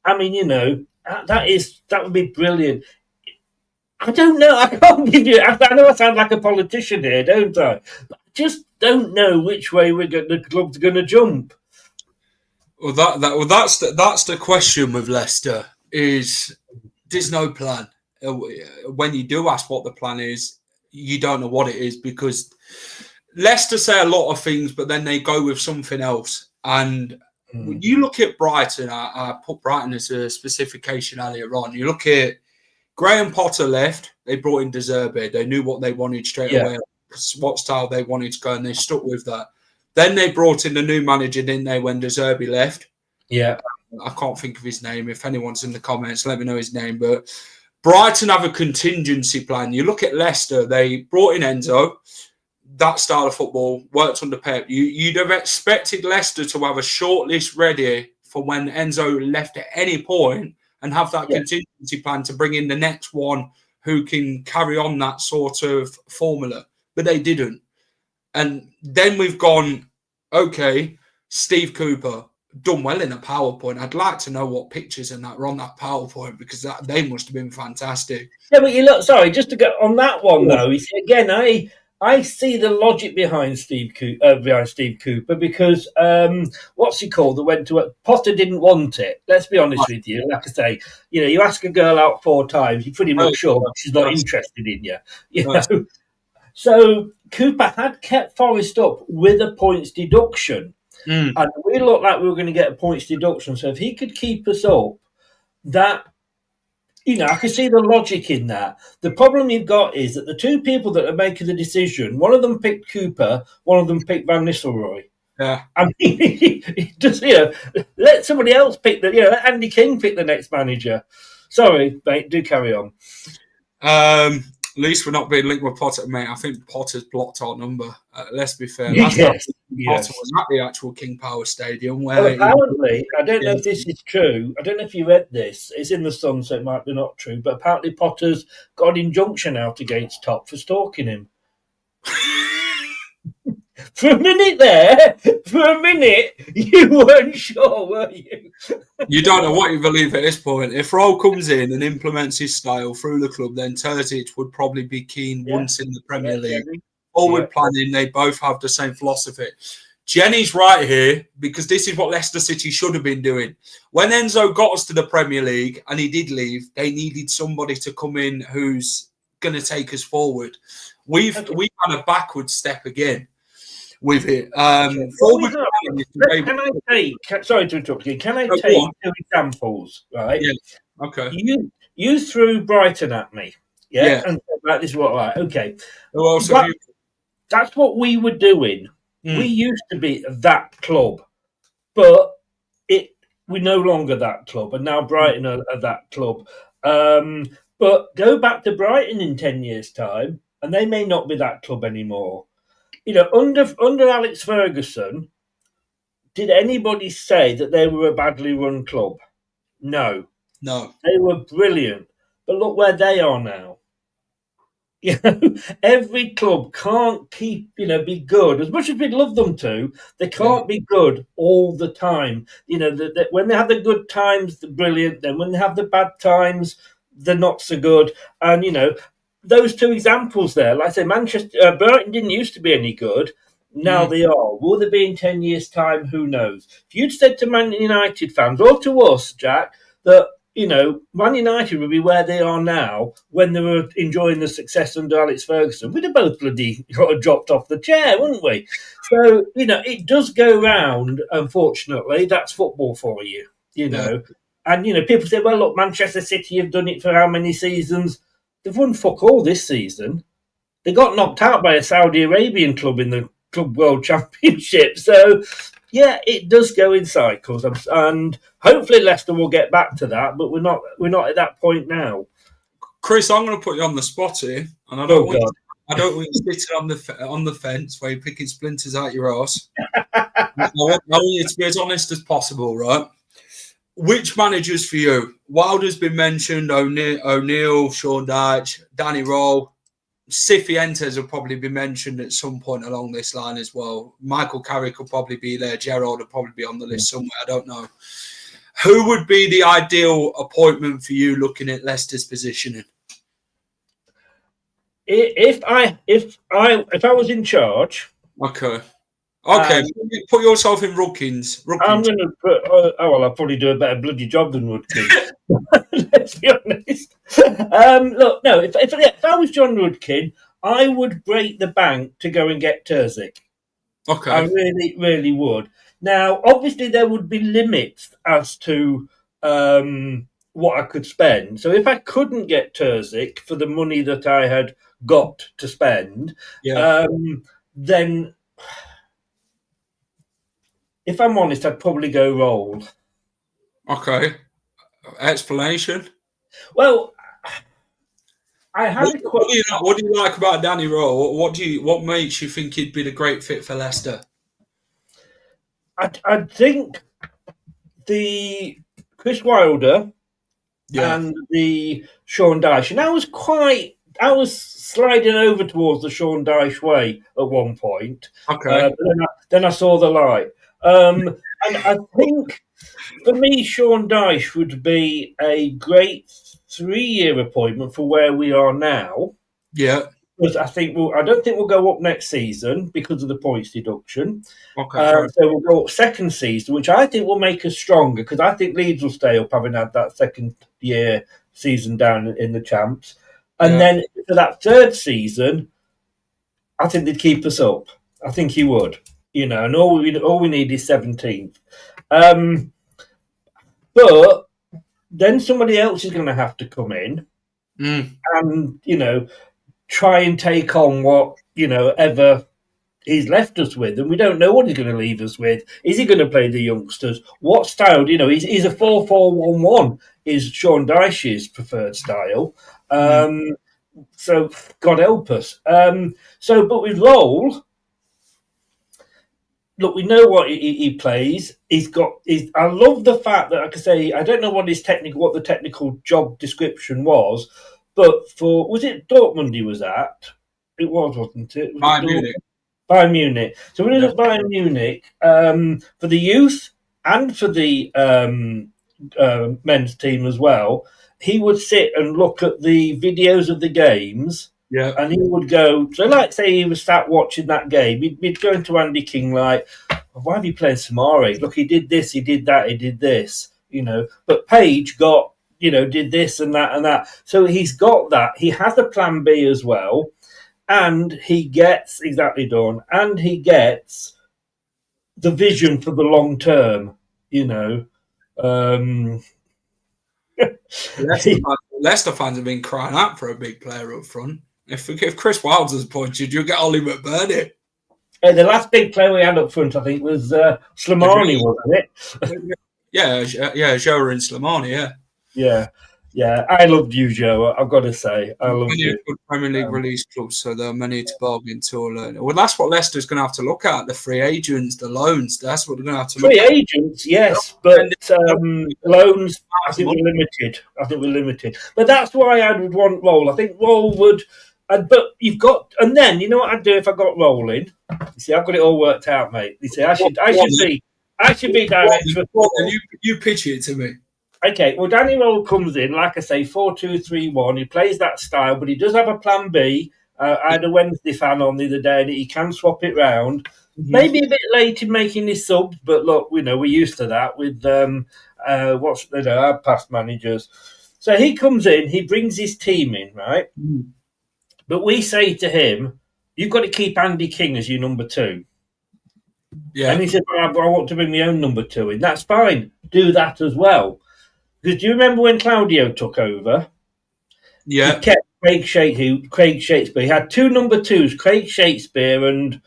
I mean, that would be brilliant. I don't know. I can't give you. I know I sound like a politician here, don't I? But I just don't know which way the club's going to jump. Well, that's the question with Leicester. There's no plan. When you do ask what the plan is, you don't know what it is because Leicester say a lot of things, but then they go with something else. And when you look at Brighton, I put Brighton as a specification earlier on. You look at Graham Potter left, they brought in De Zerbi. They knew what they wanted straight away, what style they wanted to go, and they stuck with that. Then they brought in the new manager, didn't they, when De Zerbi left? Yeah. I can't think of his name. If anyone's in the comments, let me know his name. But Brighton have a contingency plan. You look at Leicester, they brought in Enzo. That style of football worked under Pep. You'd have expected Leicester to have a shortlist ready for when Enzo left at any point and have that contingency plan to bring in the next one who can carry on that sort of formula. But they didn't. And then we've gone, okay, Steve Cooper, done well in a PowerPoint. I'd like to know what pictures and that were on that PowerPoint because they must have been fantastic. Yeah, but just to go on that one, though, you see, again, I see the logic behind Steve Cooper because what's he called that went to it? Potter didn't want it. Let's be honest with you. Like I say, you ask a girl out 4 times, you're pretty much sure she's not interested in you. You know. So Cooper had kept Forest up with a points deduction, and we looked like we were going to get a points deduction. So if he could keep us up, that. I can see the logic in that. The problem you've got is that the two people that are making the decision, one of them picked Cooper, one of them picked Van Nistelrooy. Yeah. I mean, just, let somebody else pick let Andy King pick the next manager. Sorry, mate, do carry on. At least we're not being linked with Potter, mate. I think Potter's blocked our number. Let's be fair. Potter was at the actual King Power Stadium. Where apparently, I don't know if this is true. I don't know if you read this. It's in the Sun, so it might be not true. But apparently Potter's got an injunction out against Top for stalking him. For a minute, you weren't sure, were you? You don't know what you believe at this point. If Rohl comes in and implements his style through the club, then Terzic would probably be keen once in the Premier League. Forward planning, they both have the same philosophy. Jenny's right here because this is what Leicester City should have been doing. When Enzo got us to the Premier League and he did leave, they needed somebody to come in who's going to take us forward. We've had a backward step again with it. Sorry to interrupt you. Can I take 2 examples? Right? Yeah. Okay. You threw Brighton at me. Yeah. And this is what. Right. Okay. Who else have you? That's what we were doing We used to be that club, but we're no longer that club, and now Brighton are that club. But go back to Brighton in 10 years' time, and they may not be that club anymore. Under Alex Ferguson, did anybody say that they were a badly run club? No. They were brilliant. But look where they are now. Every club can't be good. As much as we'd love them to, they can't be good all the time. When they have the good times, they're brilliant. Then when they have the bad times, they're not so good. And, those two examples there, like I say, Brighton didn't used to be any good. Now they are. Will they be in 10 years' time? Who knows? If you'd said to Man United fans, or to us, Jack, that Man United would be where they are now when they were enjoying the success under Alex Ferguson, we'd have both bloody dropped off the chair, wouldn't we? So, it does go round, unfortunately. That's football for you, And, people say, well, look, Manchester City have done it for how many seasons? They've won fuck all this season. They got knocked out by a Saudi Arabian club in the Club World Championship. So, yeah, it does go in cycles, and hopefully Leicester will get back to that. But we're not at that point now. Chris, I'm going to put you on the spot here, and I don't want you sitting on the fence where you're picking splinters out your arse. I want you to be as honest as possible, right? Which managers for you? Wilder's been mentioned. O'Neill, Sean Dyche, Danny Rohl. Cifuentes will probably be mentioned at some point along this line as well. Michael Carrick will probably be there. Gerrard will probably be on the list somewhere. I don't know. Who would be the ideal appointment for you looking at Leicester's positioning? If I was in charge, okay, put yourself in Rudkins. I'm going to put. I'll probably do a better bloody job than Rudkin. Let's be honest. Look, no. If I was John Rudkin, I would break the bank to go and get Terzic. Okay, I really, really would. Now, obviously, there would be limits as to what I could spend. So, if I couldn't get Terzic for the money that I had got to spend, then, if I'm honest, I'd probably go Rohl. Okay. Explanation? Well, I had what do you like about Danny Rohl? What makes you think he'd be the great fit for Leicester? I think the Chris Wilder and the Sean Dyche, and I was sliding over towards the Sean Dyche way at one point. Okay. Then I saw the light. And I think, for me, Sean Dyche would be a great 3-year appointment for where we are now. Yeah. Because I don't think we'll go up next season because of the points deduction. Okay. So we'll go up second season, which I think will make us stronger, because I think Leeds will stay up, having had that second year season down in the champs. And then for that third season, I think they'd keep us up. I think he would. And all we need is 17th. But then somebody else is going to have to come in and, try and take on what, ever he's left us with. And we don't know what he's going to leave us with. Is he going to play the youngsters? What style? He's a 4-4-1-1 is Sean Dyche's preferred style. So God help us. But with Rohl, look, we know what he plays. I love the fact that, like I say, I don't know what the technical job description was, but was it Dortmund he was at? It was, wasn't it? Bayern Munich. So when he was at Bayern Munich, for the youth and for the men's team as well, he would sit and look at the videos of the games. Yeah. And he would go, so like say he was sat watching that game, he'd go into Andy King like, why are you playing Samari? Look, he did this, he did that, he did this, But Page got, did this and that and that. So he's got that. He has a plan B as well. And he gets, exactly done, and he gets the vision for the long term, Leicester fans have been crying out for a big player up front. If Chris Wilder's appointed, you'll get Ollie McBurney. The last big player we had up front, I think, was Slimani, wasn't it? Yeah, Joe and Slimani, Yeah. I loved you, Joe. I've got to say, I loved many you. good Premier League release clubs, so there are many to bargain to. Well, that's what Leicester's going to have to look at: the free agents, the loans. That's what they're going to have to look at. Free agents, yes, but loans, I think we're limited. But that's why I would want Rohl. I think Rohl would. But you've got, and then you know what I'd do if I got Rohl in. You see, I've got it all worked out, mate. You see, I should be director. You pitch it to me. Okay, well, Danny Rohl comes in, like I say, 4-2-3-1. He plays that style, but he does have a plan B. I had a Wednesday fan on the other day, and he can swap it round. Mm-hmm. Maybe a bit late in making his subs, but look, we're used to that with our past managers. So he comes in, he brings his team in, right? Mm. But we say to him, "You've got to keep Andy King as your number 2." Yeah, and he said, "I want to bring my own number 2 in." That's fine. Do that as well. Because do you remember when Claudio took over? Yeah. He kept Craig Shakespeare. He had 2 number 2s, Craig Shakespeare and,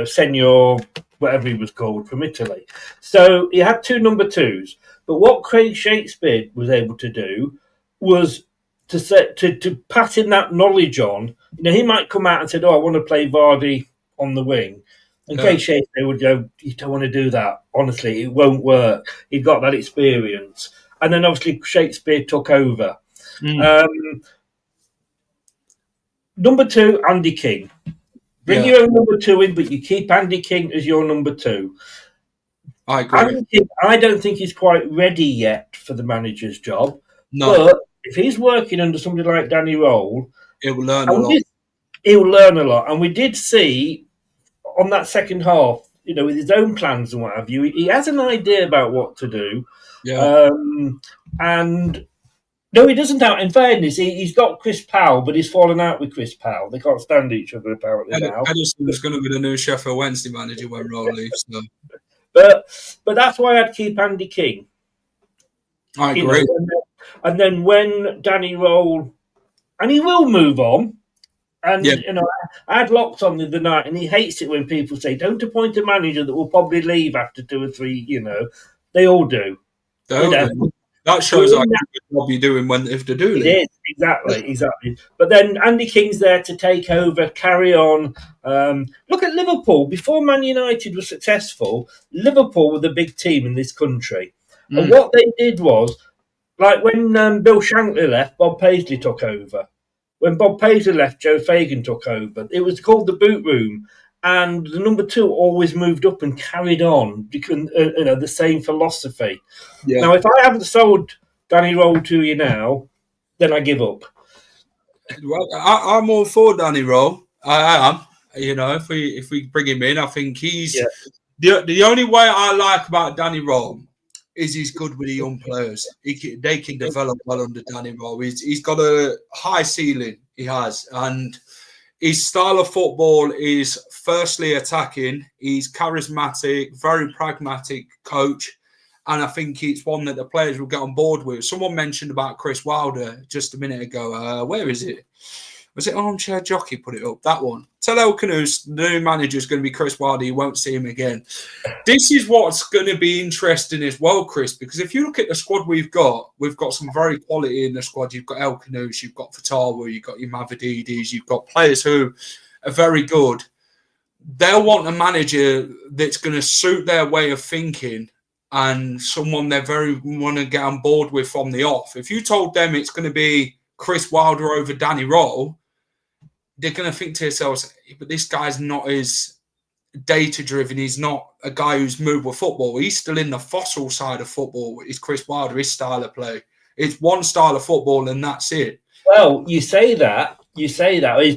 Senior, whatever he was called, from Italy. So he had 2 number 2s. But what Craig Shakespeare was able to do was to pass him that knowledge on. He might come out and say, "Oh, I want to play Vardy on the wing." And Craig Shakespeare would go, "You don't want to do that. Honestly, it won't work." He'd got that experience. And then obviously Shakespeare took over. Number 2, Andy King. Bring your own number 2 in, but you keep Andy King as your number 2. I agree. Andy King, I don't think he's quite ready yet for the manager's job. No. But if he's working under somebody like Danny Rohl, he'll learn a lot. He'll learn a lot. And we did see on that second half, with his own plans and what have you, he has an idea about what to do. Yeah. And no, he doesn't out. In fairness, he's got Chris Powell, but he's fallen out with Chris Powell. They can't stand each other apparently now. Edison was going to be the new Sheffield Wednesday manager when Rohl leaves. So. But that's why I'd keep Andy King. I agree. And then when Danny Rohl, and he will move on. And, I had Locks on the other night, and he hates it when people say, "Don't appoint a manager that will probably leave after 2 or 3, They all do. That shows what you're doing if they do leave. It is, exactly. But then Andy King's there to take over, carry on. Look at Liverpool. Before Man United was successful, Liverpool were the big team in this country. And what they did was, like when Bill Shankly left, Bob Paisley took over. When Bob Paisley left, Joe Fagan took over. It was called the Boot Room. And the number 2 always moved up and carried on because the same philosophy. Yeah. Now, if I haven't sold Danny Rohl to you now, then I give up. Well, I'm all for Danny Rohl. I am. If we bring him in, I think he's the only way I like about Danny Rohl is he's good with the young players. They can develop well under Danny Rohl. He's got a high ceiling. He has, and his style of football is firstly attacking. He's charismatic, very pragmatic coach. And I think it's one that the players will get on board with. Someone mentioned about Chris Wilder just a minute ago. Where is it? Was it Armchair Jockey put it up? That one. Tell El Canoes the new manager is going to be Chris Wilder. You won't see him again. This is what's going to be interesting as well, Chris, because if you look at the squad we've got some very quality in the squad. You've got El Canoes, you've got Fatawa, you've got your Mavridis, you've got players who are very good. They'll want a manager that's going to suit their way of thinking and someone they very want to get on board with from the off. If you told them it's going to be Chris Wilder over Danny Rohl, they're going to think to themselves, but this guy's not as data-driven. He's not a guy who's moved with football. He's still in the fossil side of football. It's Chris Wilder, his style of play. It's one style of football and that's it. Well, you say that.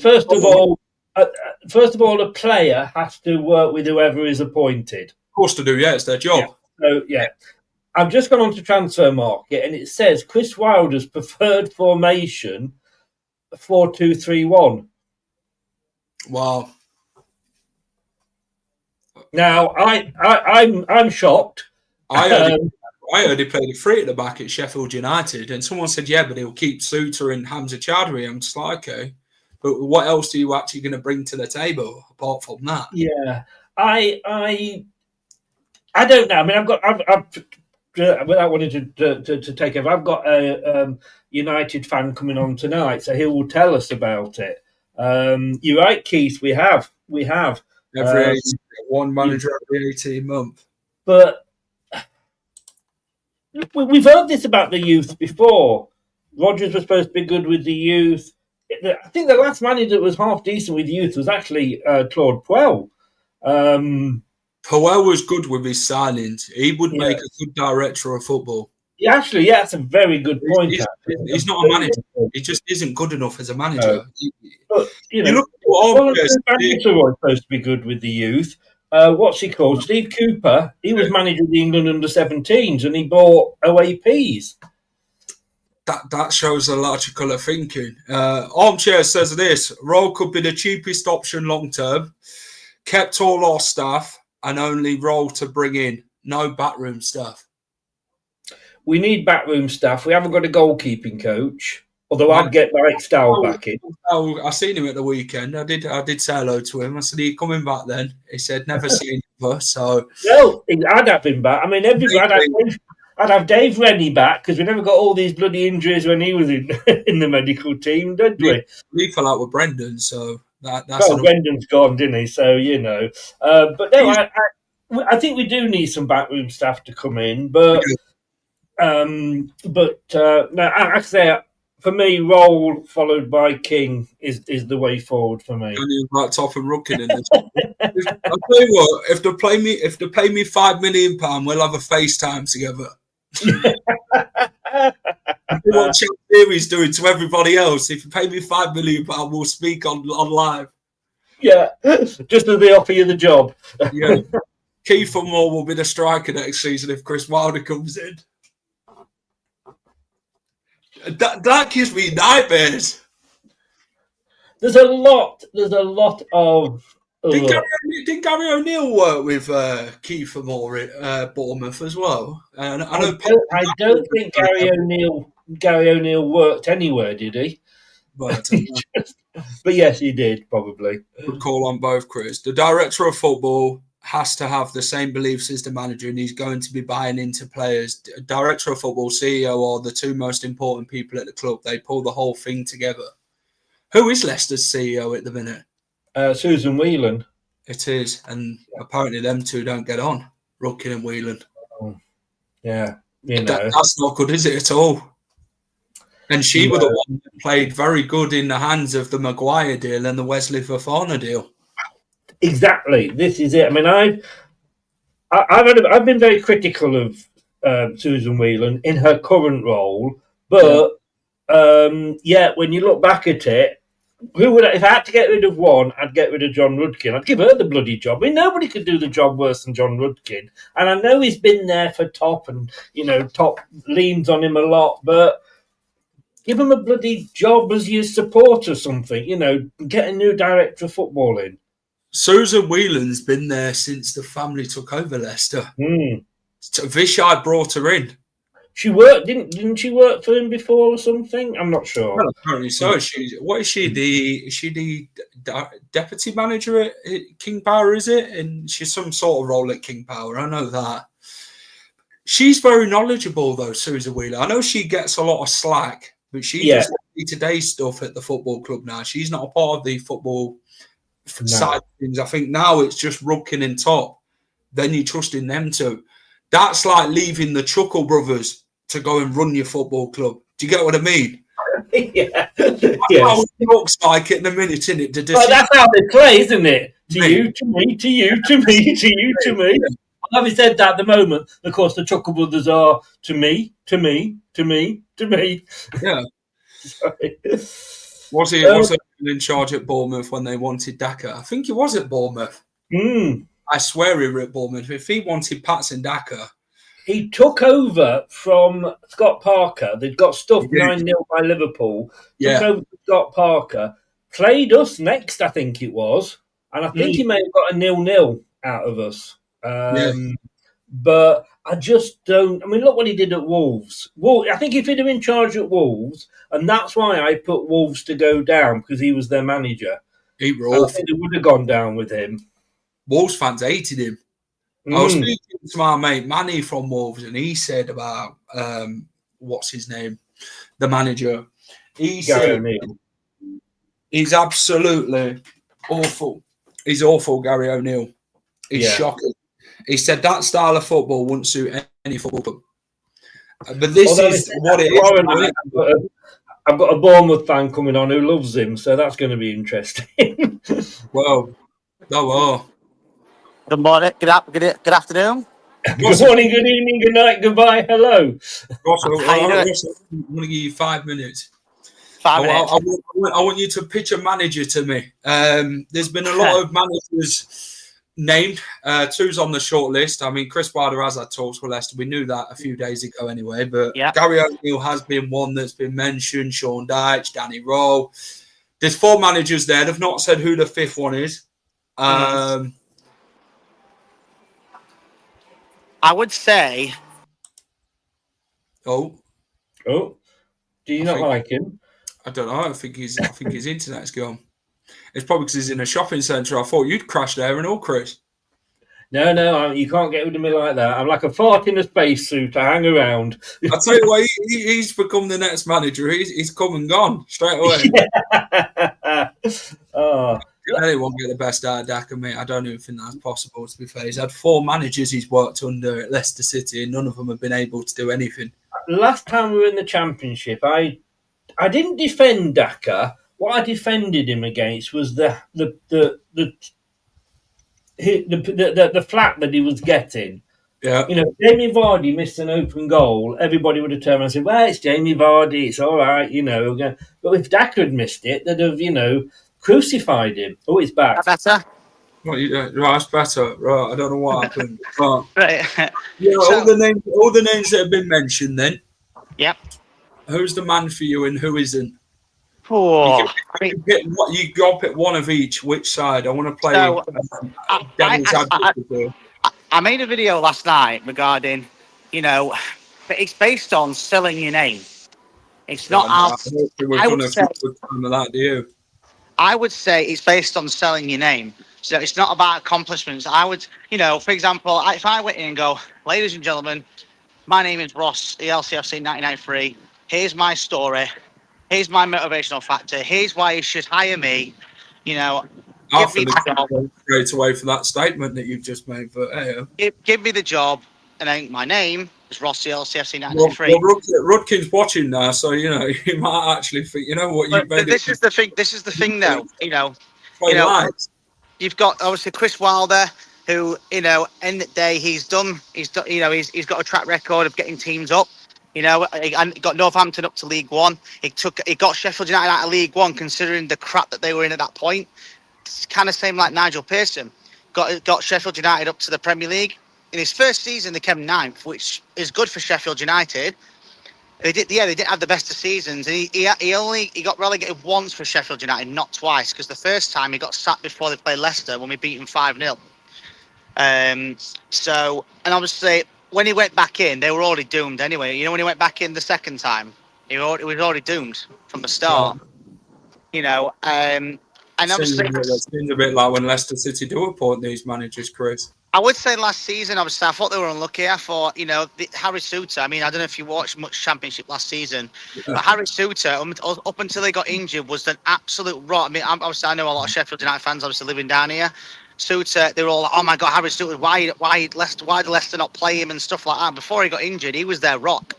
First of all, a player has to work with whoever is appointed. Of course they do, it's their job. So, I've just gone on to Transfer Market and it says Chris Wilder's preferred formation 4-2-3-1. Wow. Now I'm shocked. I heard he played a 3 at the back at Sheffield United, and someone said, "Yeah, but he'll keep Suter and Hamza Chowdhury." I'm just like, okay, But what else are you actually going to bring to the table apart from that? Yeah, I don't know. I mean, without wanting to take over, I've got a United fan coming on tonight, so he will tell us about it. You're right, Keith. We have. Every one manager every 18 months. But we've heard this about the youth before. Rodgers was supposed to be good with the youth. I think the last manager that was half decent with youth was actually Claude Puel. Puel was good with his signings. He would make a good director of football. Yeah, actually, that's a very good point. He's not a manager. He just isn't good enough as a manager. But, you look at what was supposed to be good with the youth. What's he called? Steve Cooper. He was manager of the England under-17s, and he bought OAPs. That shows a logical of thinking. Armchair says this: Rohl could be the cheapest option long term. Kept all our staff and only Rohl to bring in. No backroom staff. We need backroom staff. We haven't got a goalkeeping coach. Although I'd get Mike Stow back in. I seen him at the weekend. I did say hello to him. I said, "Are you coming back then?" He said, "Never seen him." So no, I'd have him back. I mean, I'd have Dave Rennie back because we never got all these bloody injuries when he was in the medical team, did we? We fell out with Brendan, so that's. Well, Brendan's gone, didn't he? So but no, I think we do need some backroom staff to come in, but no, I say. For me, Rohl followed by King is the way forward for me. And right top and Rookin in this. I'll tell you what, if they pay me £5 million, we'll have a FaceTime together. What Chelsea is doing to everybody else. If you pay me £5 million, we'll speak on live. Yeah, just as they offer you the job. Yeah, Kiefer Moore will be the striker next season if Chris Wilder comes in. That gives me nightmares. There's a lot of. Did Gary O'Neill work with Kiefer Moore at Bournemouth as well? And I don't think Gary O'Neill worked anywhere, did he? But yes, he did probably. Good call on both, Chris. The director of football has to have the same beliefs as the manager, and he's going to be buying into players. Director of football, CEO are the two most important people at the club. They pull the whole thing together. Who is Leicester's CEO at the minute? Susan Whelan. It is, and apparently them two don't get on, Rookin and Whelan. Yeah, that's not good, is it, at all? And she was the one that played very good in the hands of the Maguire deal and the Wesley Fofana deal. Exactly. This is it. I mean, I've been very critical of Susan Whelan in her current role, but when you look back at it, if I had to get rid of one, I'd get rid of John Rudkin. I'd give her the bloody job. I mean, nobody could do the job worse than John Rudkin, and I know he's been there for Top, and Top leans on him a lot, but give him a bloody job as your support or something. Get a new director of football in. Susan Whelan's been there since the family took over Leicester. Vishai brought her in. She worked, didn't she work for him before or something? I'm not sure. Well, apparently so. Is she the deputy manager at King Power, is it? And she's some sort of role at King Power. I know that. She's very knowledgeable, though, Susan Whelan. I know she gets a lot of slack, but she does day-to-day stuff at the football club now. She's not a part of the football side of things. I think now it's just Rudkin and Top. Then you trust in them two. That's like leaving the Chuckle brothers to go and run your football club. Do you get what I mean? Yeah. That's how it looks like in a minute, isn't it? That's how they play, isn't it? You, to me, to you, to me, to you, to me. Having said that, at the moment, of course, the Chuckle brothers are to me, to me, to me, to me. Yeah. Was he in charge at Bournemouth when they wanted Daka? I think he was at Bournemouth. I swear he was at Bournemouth. If he wanted Pats and Daka. He took over from Scott Parker. They'd got stuffed 9-0 by Liverpool. Took over to Scott Parker. Played us next, I think it was. And I think he may have got a 0-0 out of us. but I just don't. I mean, look what he did at Wolves. I think if he'd have been in charge at Wolves, and that's why I put Wolves to go down because he was their manager. He were And I awful. think they would have gone down with him. Wolves fans hated him. I was speaking to my mate Manny from Wolves, and he said about what's his name, the manager. He said he's absolutely awful. He's awful, Gary O'Neill. He's shocking. He said that style of football wouldn't suit any football club. But this is what it is. I've got a Bournemouth fan coming on who loves him, so that's going to be interesting. Well, Good morning, good afternoon. Good morning, good evening, good night, goodbye, hello. Russell, I want to give you 5 minutes. 5 minutes. I want you to pitch a manager to me. There's been a lot of managers named. Two's on the short list. I mean, Chris Wilder has had talks with Leicester. We knew that a few days ago anyway. But Gary O'Neill has been one that's been mentioned. Sean Dyche, Danny Rohl. There's 4 managers there. They've not said who the 5th one is. I would say. Oh, do you not like him? I don't know. I think his internet's gone. It's probably because he's in a shopping centre. I thought you'd crash there and all, Chris. No, you can't get rid of me like that. I'm like a fart in a spacesuit. I hang around. I'll tell you what, he's become the next manager. He's come and gone straight away. Anyone get the best out of Daka, mate? I don't even think that's possible, to be fair. He's had 4 managers he's worked under at Leicester City, and none of them have been able to do anything. Last time we were in the Championship, I didn't defend Daka. What I defended him against was the flack that he was getting. Yeah. You know, Jamie Vardy missed an open goal. Everybody would have turned around and said, well, it's Jamie Vardy. It's all right, you know. But if Daka had missed it, they'd have, crucified him. Oh, it's back. That's better. Right, that's better. Right, I don't know what happened. Right. All the names that have been mentioned then. Yep. Who's the man for you and who isn't? Oh, You got to pick one of each. Which side? I want to play. So, devil's advocate. I made a video last night regarding, but it's based on selling your name. It's not. I would say it's based on selling your name. So it's not about accomplishments. I would, for example, if I went in and go, ladies and gentlemen, my name is Ross, the LCFC 99.3. Here's my story. Here's my motivational factor. Here's why you should hire me. Give me the job. Straight away for that statement that you've just made. But give me the job, and then my name is Ross, the LCFC 99.3. Well, Rudkin's watching now, so he might actually think, what you made. This is the thing. This is the thing, though. You've got obviously Chris Wilder, who end of the day he's got a track record of getting teams up. He got Northampton up to League One. He got Sheffield United out of League One, considering the crap that they were in at that point. It's kind of same like Nigel Pearson. Got Sheffield United up to the Premier League. In his first season, they came 9th, which is good for Sheffield United. They didn't have the best of seasons. He got relegated once for Sheffield United, not twice, because the first time he got sacked before they played Leicester when we beat him 5-0. And obviously when he went back in, they were already doomed anyway. When he went back in the second time, he was already doomed from the start. And obviously it seems a bit like when Leicester City do appoint these managers, Chris. I would say last season, obviously, I thought they were unlucky. I thought, Harry Souttar, I don't know if you watched much Championship last season, but Harry Souttar, up until he got injured, was an absolute rot. Obviously, I know a lot of Sheffield United fans, obviously, living down here. Souttar, they were all like, oh my God, Harry Souttar, why did Leicester not play him and stuff like that? Before he got injured, he was their rock.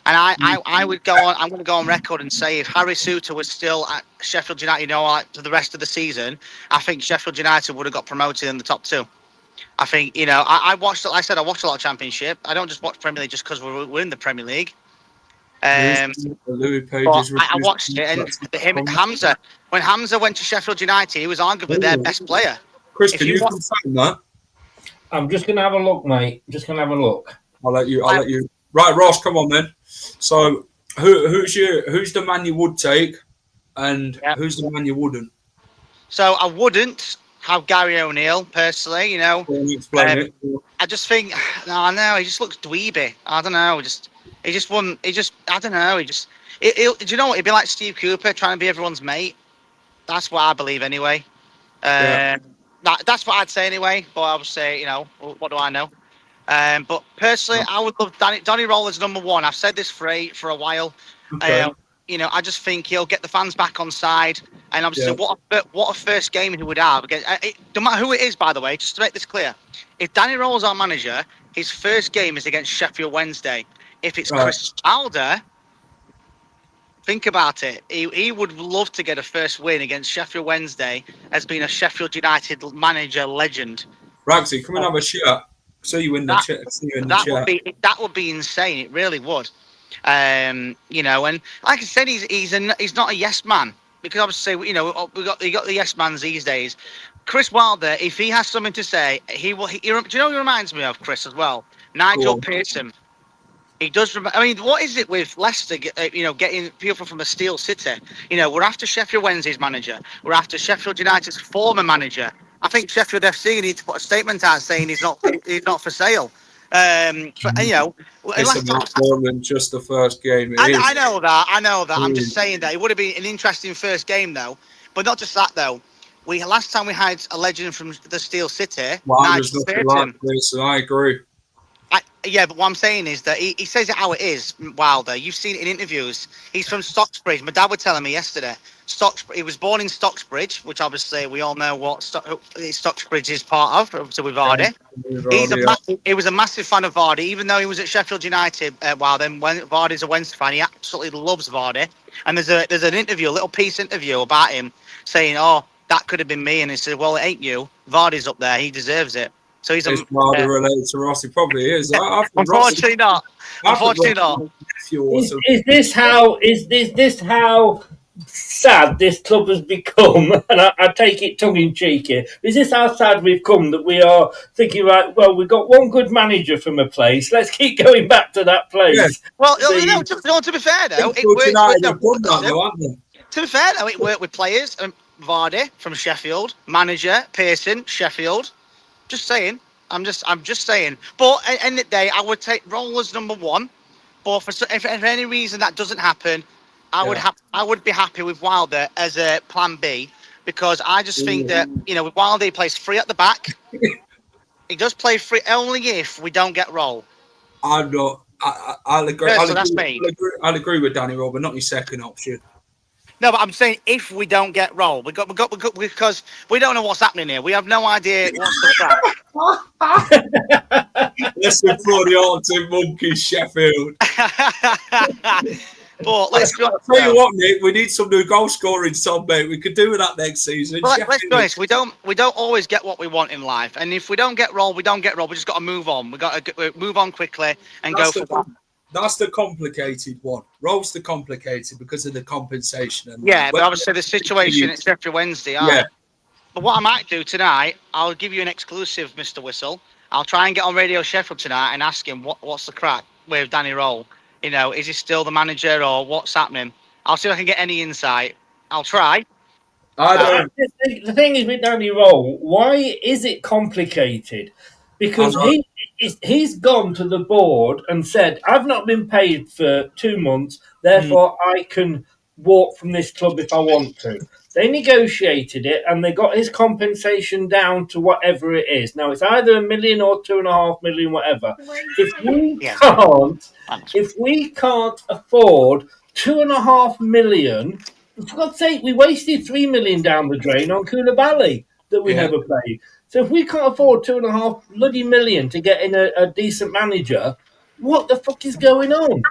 And I would go on, I'm going to go on record and say if Harry Souttar was still at Sheffield United, for the rest of the season, I think Sheffield United would have got promoted in the top 2. I think, I watched a lot of Championship. I don't just watch Premier League just because we're in the Premier League. I watched it, and Hamza, when Hamza went to Sheffield United, he was arguably their best player. Chris, can you confirm that? I'm just going to have a look, mate. I'll let you. Right, Ross, come on then. So, who's the man you would take, and who's the man you wouldn't? So I wouldn't have Gary O'Neill personally. You know, Can you explain it? I just think, I know he just looks dweeby. I don't know. He just wouldn't. He just, I don't know. He just. Do you know what? He'd be like Steve Cooper trying to be everyone's mate. That's what I believe anyway. That's what I'd say anyway. But I would say, you know, what do I know? But personally, I would love Danny Rohl as number one. I've said this for a while. Okay. You know, I just think he'll get the fans back on side. And obviously, what a first game he would have. Again, no matter who it is, by the way, just to make this clear, if Danny Rohl's our manager, his first game is against Sheffield Wednesday. If it's Chris Wilder, think about it. He would love to get a first win against Sheffield Wednesday as being a Sheffield United manager legend. Ragsy, come and have a shirt. See you in the chat. That would be insane. It really would. You know, and like I said, he's not a yes man, because obviously, you know, we got the yes mans these days. Chris Wilder, if he has something to say, he will. Do you know who he reminds me of, Chris, as well? Nigel Pearson. He does. I mean, what is it with Leicester? You know, getting people from a Steel City. You know, we're after Sheffield Wednesday's manager. We're after Sheffield United's former manager. I think Sheffield FC need to put a statement out saying he's not for sale. You know, it's more than just the first game. I know that. I'm just saying that it would have been an interesting first game, though. But not just that, though. Last time we had a legend from the Steel City. Well, I agree. Yeah, but what I'm saying is that he says it how it is, Wilder. You've seen it in interviews. He's from Stocksbridge. My dad was telling me yesterday. He was born in Stocksbridge, which obviously we all know what Stocksbridge is part of, obviously with Vardy. He was a massive fan of Vardy, even though he was at Sheffield United. When Vardy's a Wednesday fan, he absolutely loves Vardy. And there's an interview, a little piece interview about him saying, "Oh, that could have been me," and he said, "Well, it ain't you. Vardy's up there. He deserves it." So he's Vardy related to Ross. He probably is. Unfortunately not. Unfortunately not. Is this how sad this club has become? And I take it tongue in cheek here. Is this how sad we've come, that we are thinking, right, well, we've got one good manager from a place, let's keep going back to that place? Yeah. Well, you know, to be fair though, it worked with players. Vardy from Sheffield, manager Pearson, Sheffield. Just saying. I'm just saying. But at the end of the day, I would take Rohl as number one. But if for any reason that doesn't happen, I would be happy with Wilder as a plan B, because I just think that, you know, with Wilder, he plays free at the back. He does play free only if we don't get Rohl. I'm not. I'll agree. I'll agree with Danny Rohl, but not your second option. No, but I'm saying if we don't get Rohl, we got because we don't know what's happening here. We have no idea what's the track. Let's employ the Arctic Monkeys, Sheffield. But let's be honest. Tell you what, Nick, we need some new goal scoring, Tom, mate. We could do with that next season. But let's be honest. We don't always get what we want in life, and if we don't get Rohl, we don't get Rohl. We just got to move on. We got to move on quickly and go for that. That's the complicated one. Roll's the complicated because of the compensation. And but obviously the situation it's every Wednesday. But what I might do tonight, I'll give you an exclusive, Mr. Whistle. I'll try and get on Radio Sheffield tonight and ask him what's the crack with Danny Rohl. You know, is he still the manager or what's happening? I'll see if I can get any insight. I'll try. The thing is with Danny Rohl, why is it complicated? Because he's gone to the board and said, I've not been paid for 2 months, therefore I can walk from this club if I want to. They negotiated it and they got his compensation down to whatever it is. Now, it's either $1 million or $2.5 million, whatever. If we can't afford $2.5 million, for God's sake, we wasted $3 million down the drain on Koulibaly that we never played. So if we can't afford $2.5 million to get in a decent manager, what the fuck is going on?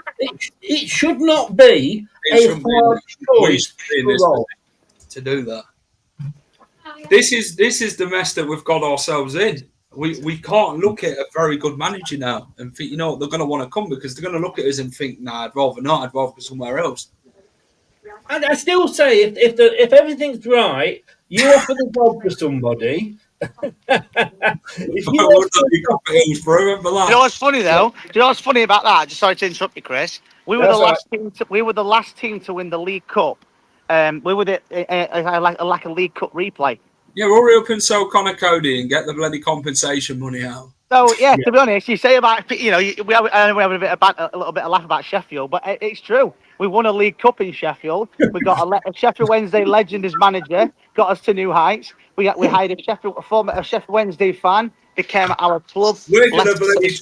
It should not be a hard choice to do that. This is the mess that we've got ourselves in. We can't look at a very good manager now and think, you know, they're going to want to come because they're going to look at us and think, nah, I'd rather not. I'd rather go somewhere else. And I still say, if everything's right, you offer the job to somebody. You know what's funny though? Do you know what's funny about that? Just sorry to interrupt you, Chris. We were the last team to win the League Cup. We were like a League Cup replay. Yeah, hurry up and sell Connor Cody and get the bloody compensation money out. So to be honest, you say about we have a little bit of laugh about Sheffield, but it's true. We won a League Cup in Sheffield. We got a Sheffield Wednesday legend as manager, got us to new heights. We hired a former Sheffield Wednesday fan, became our club. We're going to bloody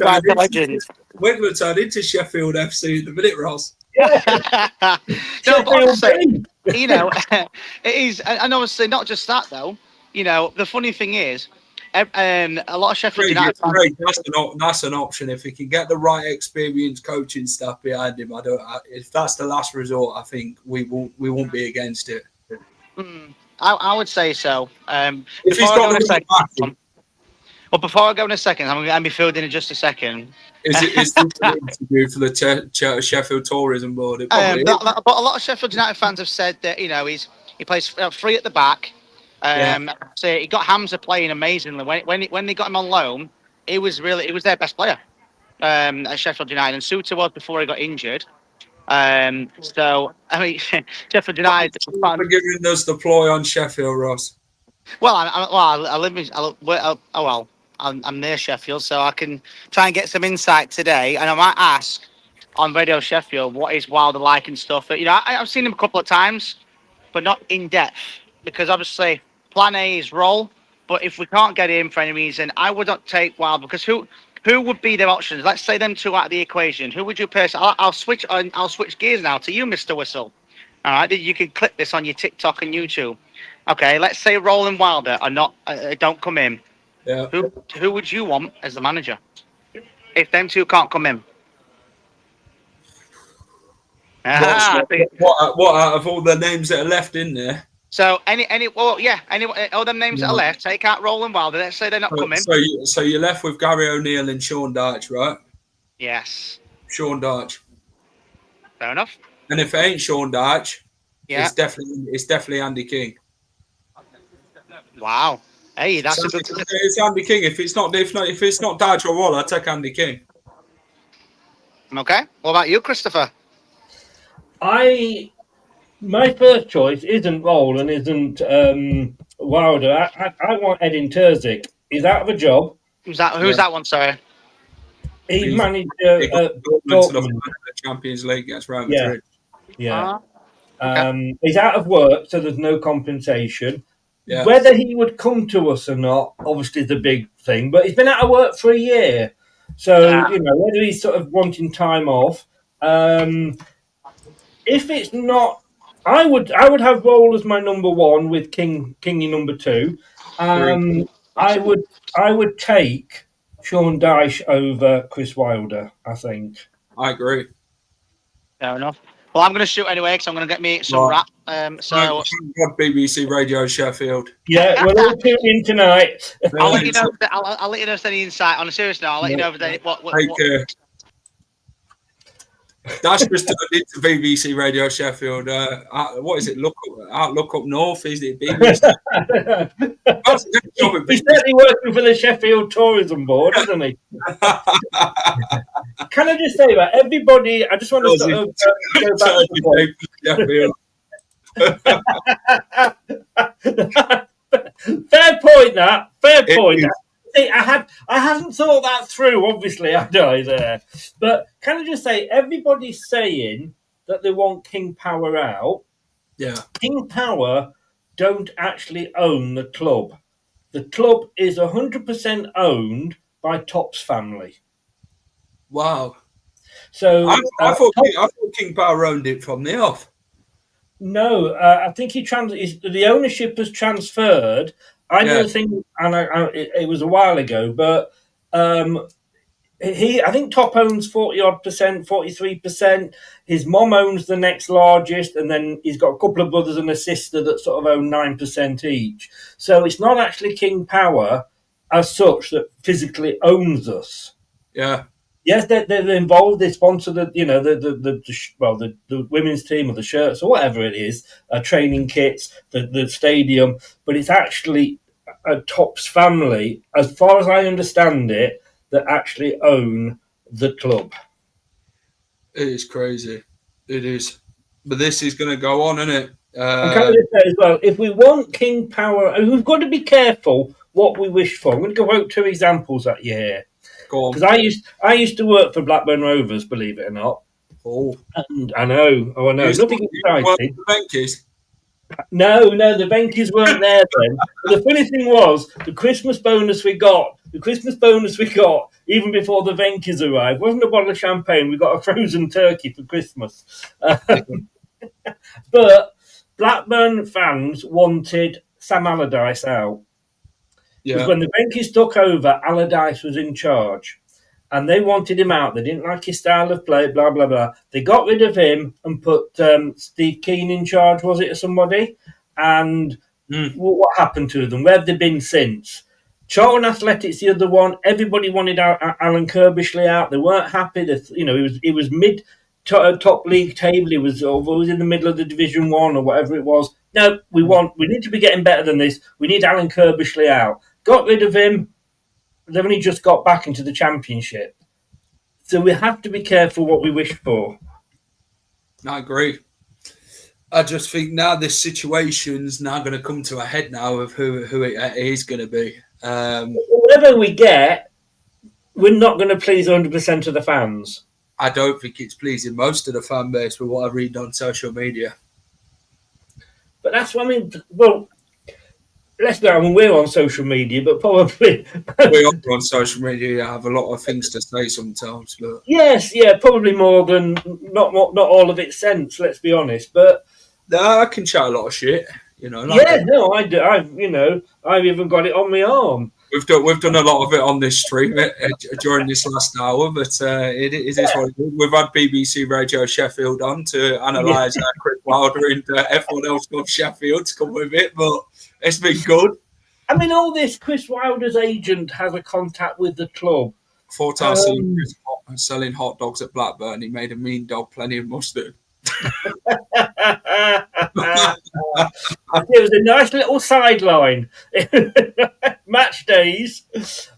turn into Sheffield FC in the minute, Ross. No, but honestly, it is, and obviously not just that though. The funny thing is, a lot of Sheffield United fans. That's an option if he can get the right experienced coaching staff behind him. If that's the last resort, I think we won't be against it. I would say so. Before I go in a second, I'm going to be filled in just a second. Is this an interview for the Sheffield Tourism Board? But a lot of Sheffield United fans have said that he plays free at the back. So he got Hamza playing amazingly. When they got him on loan, he was their best player at Sheffield United, and Suter was before he got injured. So I mean, Sheffield United. For giving us the ploy on Sheffield, Ross. Well, I'm near Sheffield, so I can try and get some insight today, and I might ask on Radio Sheffield what is Wilder like and stuff. I've seen him a couple of times, but not in depth, because obviously Plan A is Roll. But if we can't get him for any reason, I would not take Wilder, because who would be their options? Let's say them two out of the equation. Who would you personally? I'll switch gears now to you, Mr. Whistle. All right, you can clip this on your TikTok and YouTube. Okay, let's say Roll and Wilder are not don't come in. Yeah. Who would you want as the manager if them two can't come in? What out of all the names that are left in there? So all them names that are left, take out Roland Wilder. Let's say they're not coming. So you're left with Gary O'Neill and Sean Dyche, right? Yes. Sean Dyche. Fair enough. And if it ain't Sean Dyche, it's definitely Andy King. Wow. Hey, that's a good. It's Andy King. If it's not Dyche or Waller, I take Andy King. Okay. What about you, Christopher? My first choice isn't Roll and isn't Wilder. I want Edin Terzic. He's out of a job. Who's that one? Sorry. He managed Dortmund to the Champions League against Real Madrid. Yeah. Okay. He's out of work, so there's no compensation. Yeah. Whether he would come to us or not, obviously, is the big thing. But he's been out of work for a year, so whether he's sort of wanting time off. If it's not, I would have Roll as my number one with Kingy number two. I would take Sean Dyche over Chris Wilder. I think. I agree. Fair enough. Well, I'm going to shoot anyway because I'm going to get me some rap. So BBC Radio Sheffield. Yeah, we'll all tune in tonight. I'll let you know. I'll let you know if there's any insight. On a serious note, I'll let you know if there's what. That's just turned into BBC Radio Sheffield. What is it? Look up north. Is it BBC? He's certainly working for the Sheffield Tourism Board, isn't he? Can I just say that everybody? I just want to go back to Fair point. Fair point. See, I hadn't thought that through. Obviously, had I there? But can I just say, everybody's saying that they want King Power out. Yeah. King Power don't actually own the club. The club is 100% owned by Top's family. Wow. So I thought King Power owned it from the off. No, I think the ownership has transferred. I don't think, and it was a while ago, but I think Top owns 40-odd%, 43%. His mom owns the next largest, and then he's got a couple of brothers and a sister that sort of own 9% each. So it's not actually King Power as such that physically owns us. Yeah. Yes, they're involved. They sponsor the women's team or the shirts or whatever it is, training kits, the stadium. But it's actually a Top's family, as far as I understand it, that actually own the club. It is crazy. It is. But this is going to go on, isn't it? I'm kind of say as well, if we want King power, and we've got to be careful what we wish for. I'm going to go out 2 examples at you here. Go on. Because I used to work for Blackburn Rovers, believe it or not. Oh, and I know. Nothing exciting. No, the Venkies weren't there then. But the funny thing was, the Christmas bonus we got, even before the Venkies arrived, wasn't a bottle of champagne. We got a frozen turkey for Christmas. But Blackburn fans wanted Sam Allardyce out. Because when the Venkies took over, Allardyce was in charge. And they wanted him out. They didn't like his style of play, blah, blah, blah. They got rid of him and put Steve Keane in charge, was it, or somebody? And what happened to them? Where have they been since? Charlton Athletics, the other one. Everybody wanted Alan Kirbishley out. They weren't happy. He was mid top league table. He was in the middle of the Division 1 or whatever it was. No, we need to be getting better than this. We need Alan Kirbishley out. Got rid of him. They've only just got back into the Championship. So we have to be careful what we wish for. I agree. I just think now this situation's now going to come to a head now of who it is going to be. Whatever we get, we're not going to please 100% of the fans. I don't think it's pleasing most of the fan base with what I read on social media. But that's what I mean. Well, let's go. I mean, we're on social media, but probably we are on social media. I have a lot of things to say sometimes, but probably more than not all of its sense. Let's be honest, but I can chat a lot of shit. I do. I've even got it on my arm. We've done a lot of it on this stream during this last hour, but it is what it is. We've had BBC Radio Sheffield on to analyse Chris Wilder and everyone else from Sheffield to come with it, but it's been good. I mean, all this, Chris Wilder's agent has a contact with the club. 4 times selling hot dogs at Blackburn. He made a mean dog, plenty of mustard. It was a nice little sideline. Match days.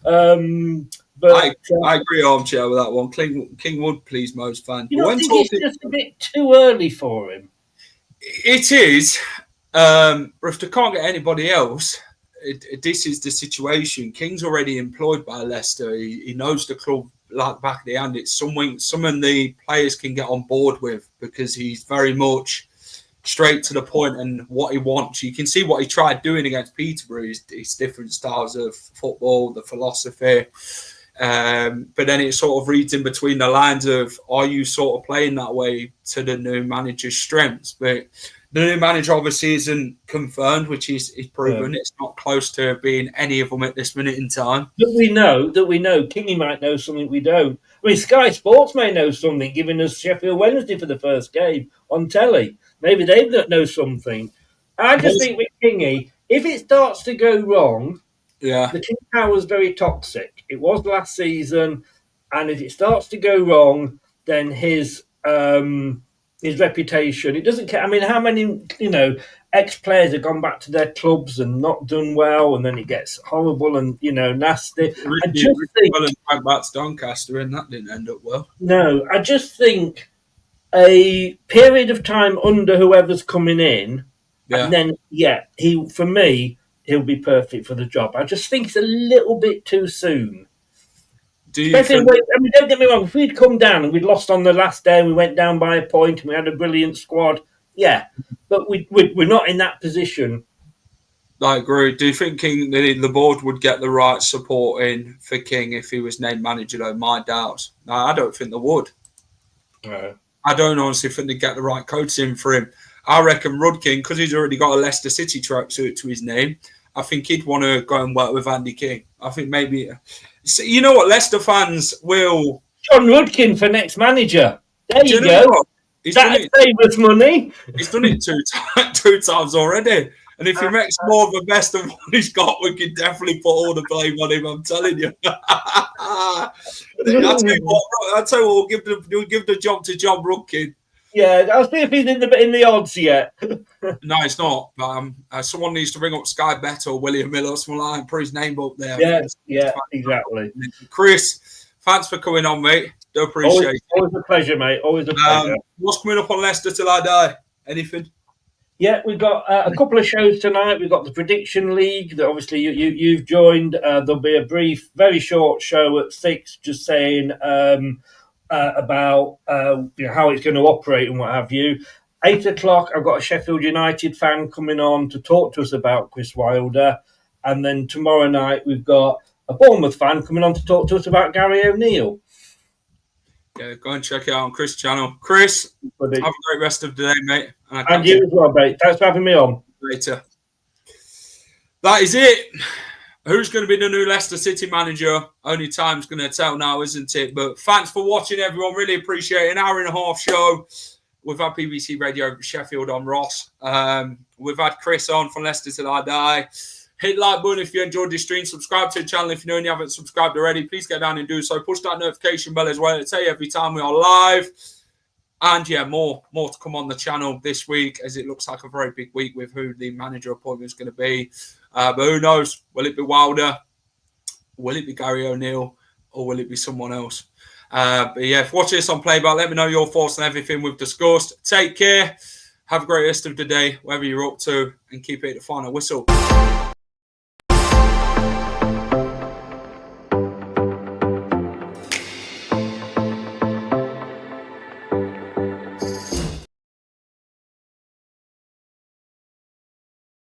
But I agree, armchair, with that one. King would please most fans. You don't think it's just a bit too early for him? It is. But if they can't get anybody else, this is the situation. King's already employed by Leicester. He knows the club like back of the hand. It's someone the players can get on board with because he's very much straight to the point and what he wants. You can see what he tried doing against Peterborough. His different styles of football, the philosophy. But then it sort of reads in between the lines of, are you sort of playing that way to the new manager's strengths? But the new manager obviously isn't confirmed, which is proven. It's not close to being any of them at this minute in time. That we know. Kingy might know something we don't. I mean, Sky Sports may know something, giving us Sheffield Wednesday for the first game on telly. Maybe they know something. I just think with Kingy, if it starts to go wrong, the King Power is very toxic. It was last season, and if it starts to go wrong, then his reputation, it doesn't care. I mean, how many, ex-players have gone back to their clubs and not done well, and then it gets horrible and, nasty. I just think went back to Doncaster, and that didn't end up well. No, I just think a period of time under whoever's coming in, and then, he'll be perfect for the job. I just think it's a little bit too soon. Don't get me wrong, if we'd come down and we'd lost on the last day and we went down by a point and we had a brilliant squad, but we're not in that position. I agree. Do you think the board would get the right support in for King if he was named manager, though? My doubts. No, I don't think they would. No. I don't honestly think they'd get the right coach in for him. I reckon Rudkin, because he's already got a Leicester City tracksuit to his name, I think he'd want to go and work with Andy King. I think maybe... So, you know what? Leicester fans will... John Rudkin for next manager. There you go. That'd save us money. He's done it two times already. And if he makes more of a best of what he's got, we can definitely put all the blame on him, I'm telling you. I'll tell you what, we'll give the job to John Rudkin. Yeah, I'll see if he's in the odds yet. No, it's not. But someone needs to ring up Sky Bet or William Miller or someone like that, put his name up there. Yeah, exactly. Chris, thanks for coming on, mate. Do appreciate it. Always a pleasure, mate. Always a pleasure. What's coming up on Leicester till I die? Anything? Yeah, we've got a couple of shows tonight. We've got the Prediction League that obviously you've joined. There'll be a brief, very short show at 6, just saying about how it's going to operate and what have you. 8 o'clock, I've got a Sheffield United fan coming on to talk to us about Chris Wilder. And then tomorrow night, we've got a Bournemouth fan coming on to talk to us about Gary O'Neill. Yeah, go and check it out on Chris' channel. Chris, have a great rest of the day, mate. And you as well, mate. Thanks for having me on. Later. That is it. Who's going to be the new Leicester City manager? Only time's going to tell now, isn't it? But thanks for watching, everyone. Really appreciate it. An hour and a half show. We've had BBC Radio Sheffield on Ross. We've had Chris on from Leicester Till I Die. Hit like button if you enjoyed this stream. Subscribe to the channel if you know and you haven't subscribed already. Please get down and do so. Push that notification bell as well. It'll tell you every time we are live. And yeah, more to come on the channel this week, as it looks like a very big week with who the manager appointment is going to be. But who knows? Will it be Wilder? Will it be Gary O'Neill? Or will it be someone else? But yeah, if you're watching this on playback, let me know your thoughts on everything we've discussed. Take care. Have a great rest of the day, wherever you're up to, and keep it at the final whistle.